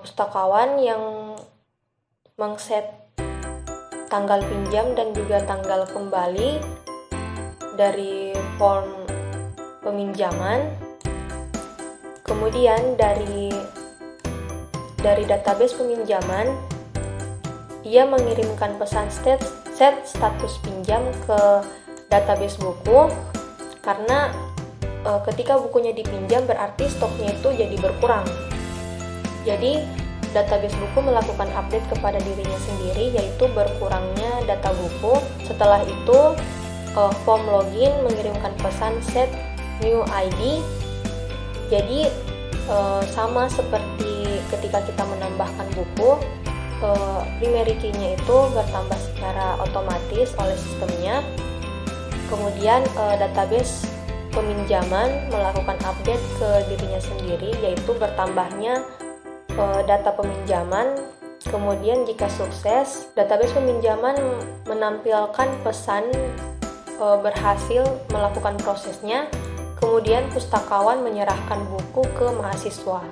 pustakawan yang mengset tanggal pinjam dan juga tanggal kembali dari form peminjaman. Kemudian dari database peminjaman, ia mengirimkan pesan set status pinjam ke database buku, karena ketika bukunya dipinjam berarti stoknya itu jadi berkurang. Jadi database buku melakukan update kepada dirinya sendiri, yaitu berkurangnya data buku. Setelah itu form login mengirimkan pesan set new ID. Jadi sama seperti ketika kita menambahkan buku, primary key-nya itu bertambah secara otomatis oleh sistemnya. Kemudian database peminjaman melakukan update ke dirinya sendiri, yaitu bertambahnya data peminjaman. Kemudian jika sukses, database peminjaman menampilkan pesan berhasil melakukan prosesnya. Kemudian pustakawan menyerahkan buku ke mahasiswa.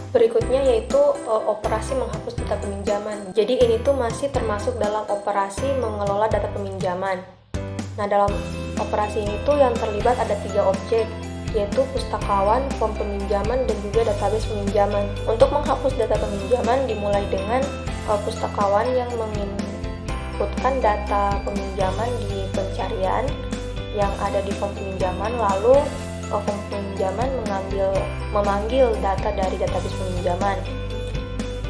Berikutnya yaitu operasi menghapus data peminjaman. Jadi ini tuh masih termasuk dalam operasi mengelola data peminjaman. Nah, dalam operasi ini tuh yang terlibat ada 3 objek, yaitu pustakawan, form peminjaman, dan juga database peminjaman. Untuk menghapus data peminjaman dimulai dengan pustakawan yang menginputkan data peminjaman di pencarian yang ada di form peminjaman, lalu form peminjaman memanggil data dari database peminjaman.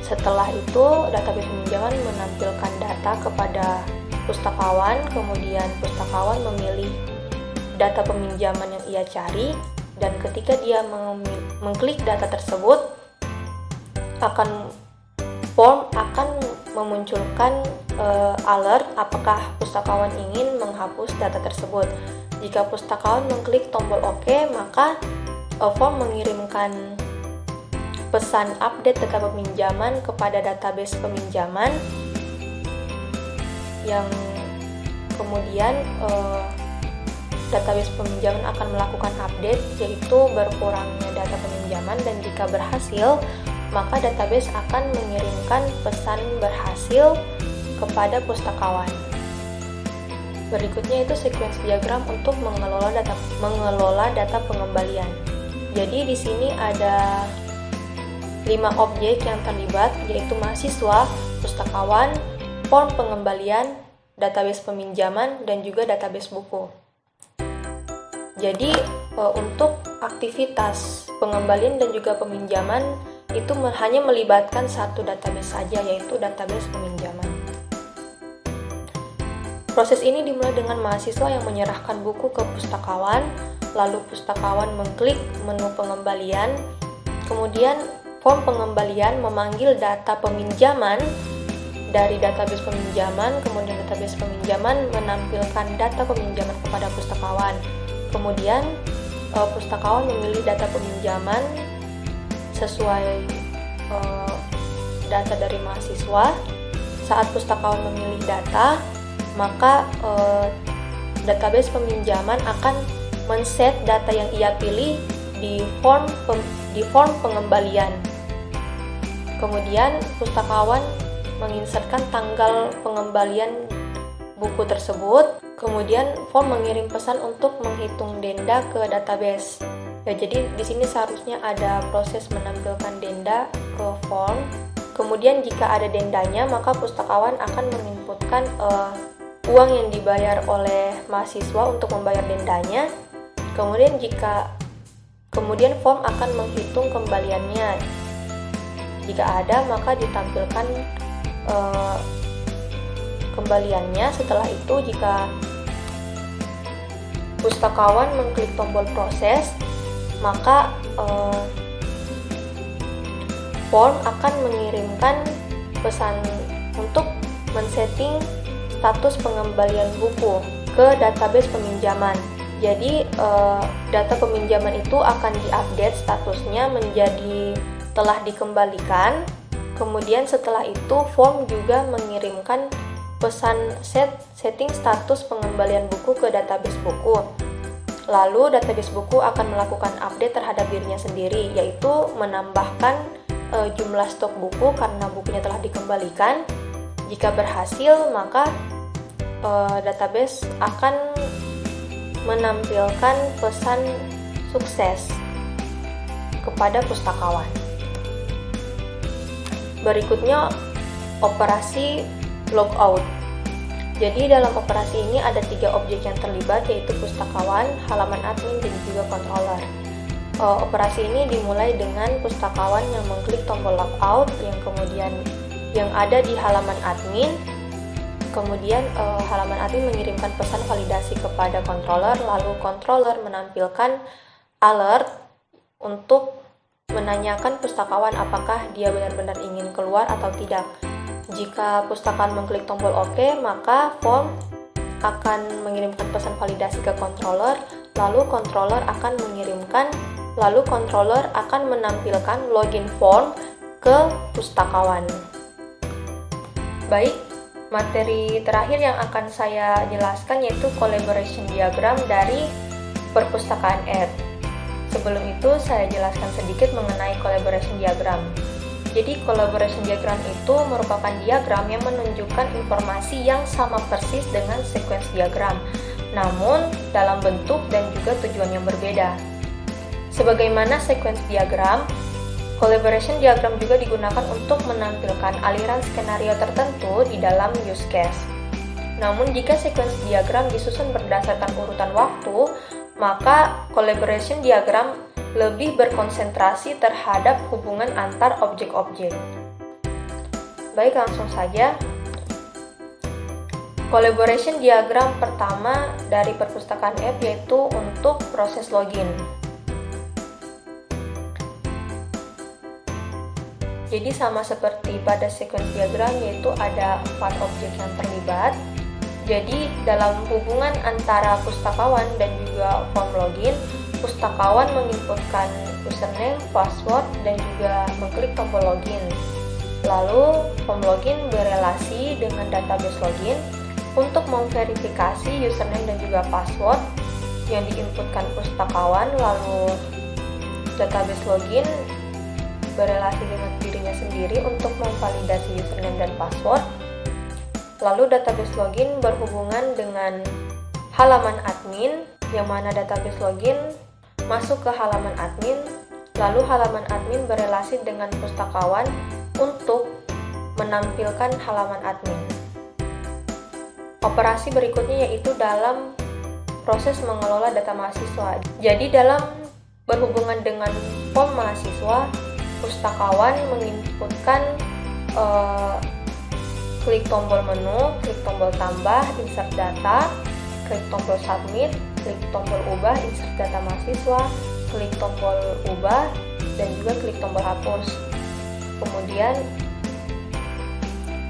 Setelah itu, database peminjaman menampilkan data kepada pustakawan, kemudian pustakawan memilih data peminjaman yang ia cari, dan ketika dia mengklik data tersebut, form akan memunculkan alert apakah pustakawan ingin menghapus data tersebut. Jika pustakawan mengklik tombol OK, maka form mengirimkan pesan update data peminjaman kepada database peminjaman, yang kemudian database peminjaman akan melakukan update, yaitu berkurangnya data peminjaman, dan jika berhasil, maka database akan mengirimkan pesan berhasil kepada pustakawan. Berikutnya itu sequence diagram untuk mengelola data pengembalian. Jadi di sini ada 5 objek yang terlibat, yaitu mahasiswa, pustakawan, form pengembalian, database peminjaman, dan juga database buku. Jadi untuk aktivitas pengembalian dan juga peminjaman itu hanya melibatkan satu database saja, yaitu database peminjaman. Proses ini dimulai dengan mahasiswa yang menyerahkan buku ke pustakawan, lalu pustakawan mengklik menu pengembalian, kemudian form pengembalian memanggil data peminjaman dari database peminjaman, kemudian database peminjaman menampilkan data peminjaman kepada pustakawan. Kemudian pustakawan memilih data peminjaman sesuai data dari mahasiswa. Saat pustakawan memilih data, maka database peminjaman akan men-set data yang ia pilih di form pengembalian. Kemudian pustakawan menginsertkan tanggal pengembalian buku tersebut. Kemudian form mengirim pesan untuk menghitung denda ke database. Ya, jadi di sini seharusnya ada proses menampilkan denda ke form. Kemudian jika ada dendanya, maka pustakawan akan menginputkan uang yang dibayar oleh mahasiswa untuk membayar dendanya. Kemudian form akan menghitung kembaliannya. Jika ada, maka ditampilkan kembaliannya. Setelah itu, jika pustakawan mengklik tombol proses, maka form akan mengirimkan pesan untuk men-setting status pengembalian buku ke database peminjaman. Jadi data peminjaman itu akan diupdate statusnya menjadi telah dikembalikan. Kemudian setelah itu form juga mengirimkan pesan setting status pengembalian buku ke database buku. Lalu database buku akan melakukan update terhadap dirinya sendiri, yaitu menambahkan jumlah stok buku karena bukunya telah dikembalikan. Jika berhasil, maka database akan menampilkan pesan sukses kepada pustakawan. Berikutnya, operasi logout. Jadi dalam operasi ini ada 3 objek yang terlibat, yaitu pustakawan, halaman admin, dan juga controller. Operasi ini dimulai dengan pustakawan yang mengklik tombol logout yang ada di halaman admin. Kemudian halaman admin mengirimkan pesan validasi kepada controller, lalu controller menampilkan alert untuk menanyakan pustakawan apakah dia benar-benar ingin keluar atau tidak. Jika pustakawan mengklik tombol OK, maka form akan mengirimkan pesan validasi ke controller, lalu controller akan menampilkan login form ke pustakawan. Baik, materi terakhir yang akan saya jelaskan yaitu collaboration diagram dari perpustakaan Ed. Sebelum itu saya jelaskan sedikit mengenai collaboration diagram. Jadi collaboration diagram itu merupakan diagram yang menunjukkan informasi yang sama persis dengan sequence diagram, namun dalam bentuk dan juga tujuan yang berbeda. Sebagaimana sequence diagram, collaboration diagram juga digunakan untuk menampilkan aliran skenario tertentu di dalam use case. Namun jika sequence diagram disusun berdasarkan urutan waktu, maka collaboration diagram lebih berkonsentrasi terhadap hubungan antar objek-objek. Baik, langsung saja. Collaboration diagram pertama dari perpustakaan F yaitu untuk proses login. Jadi sama seperti pada sequence diagram, yaitu ada 4 objek yang terlibat. Jadi dalam hubungan antara pustakawan dan juga form login, pustakawan menginputkan username, password, dan juga mengklik tombol login. Lalu form login berelasi dengan database login untuk memverifikasi username dan juga password yang diinputkan pustakawan. Lalu database login berelasi dengan dirinya sendiri untuk memvalidasi username dan password. Lalu database login berhubungan dengan halaman admin, yang mana database login masuk ke halaman admin, lalu halaman admin berelasi dengan pustakawan untuk menampilkan halaman admin. Operasi berikutnya yaitu dalam proses mengelola data mahasiswa. Jadi dalam berhubungan dengan form mahasiswa, pustakawan menginputkan klik tombol menu, klik tombol tambah, insert data, klik tombol submit, klik tombol ubah, insert data mahasiswa, klik tombol ubah, dan juga klik tombol hapus. Kemudian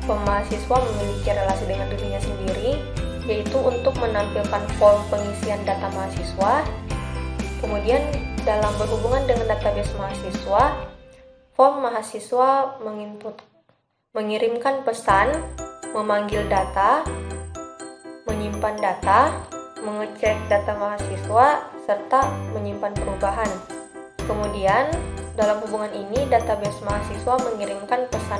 mahasiswa memiliki relasi dengan dirinya sendiri, yaitu untuk menampilkan form pengisian data mahasiswa. Kemudian dalam berhubungan dengan database mahasiswa, form mahasiswa mengirimkan pesan, memanggil data, menyimpan data, mengecek data mahasiswa, serta menyimpan perubahan. Kemudian, dalam hubungan ini, database mahasiswa mengirimkan pesan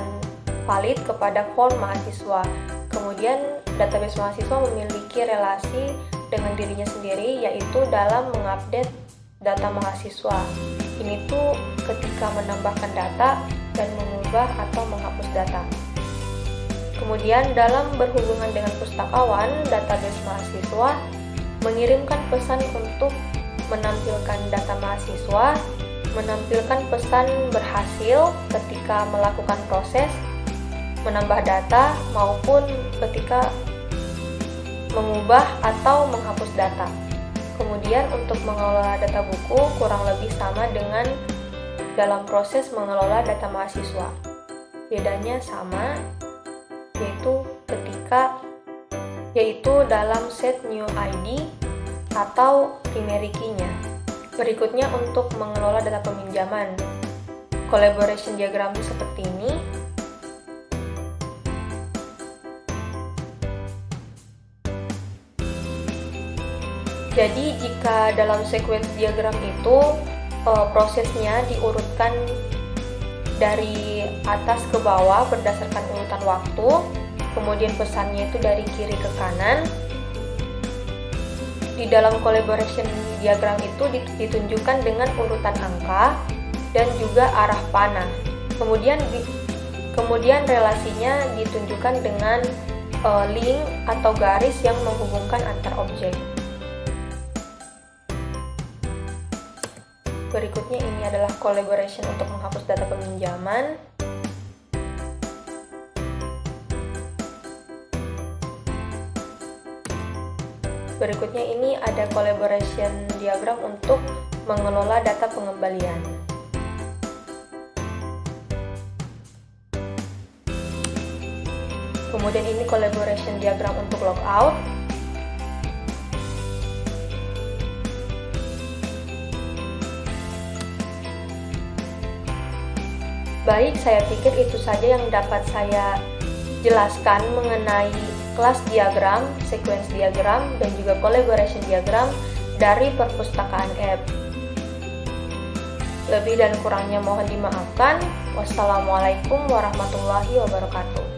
valid kepada form mahasiswa. Kemudian, database mahasiswa memiliki relasi dengan dirinya sendiri, yaitu dalam mengupdate data mahasiswa. Ini tuh ketika menambahkan data dan mengubah atau menghapus data. Kemudian dalam berhubungan dengan pustakawan, database mahasiswa mengirimkan pesan untuk menampilkan data mahasiswa, menampilkan pesan berhasil ketika melakukan proses menambah data maupun ketika mengubah atau menghapus data. Kemudian untuk mengelola data buku kurang lebih sama dengan dalam proses mengelola data mahasiswa. Bedanya sama, yaitu dalam set new ID atau primary key-nya. Berikutnya untuk mengelola data peminjaman. Collaboration diagram seperti ini. Jadi jika dalam sequence diagram itu prosesnya diurutkan dari atas ke bawah berdasarkan urutan waktu, kemudian pesannya itu dari kiri ke kanan. Di dalam collaboration diagram itu ditunjukkan dengan urutan angka dan juga arah panah. Kemudian relasinya ditunjukkan dengan link atau garis yang menghubungkan antar objek. Berikutnya ini adalah collaboration untuk menghapus data peminjaman. Berikutnya ini ada collaboration diagram untuk mengelola data pengembalian. Kemudian ini collaboration diagram untuk logout. Baik, saya pikir itu saja yang dapat saya jelaskan mengenai kelas diagram, sequence diagram, dan juga collaboration diagram dari perpustakaan F. Lebih dan kurangnya mohon dimaafkan. Wassalamualaikum warahmatullahi wabarakatuh.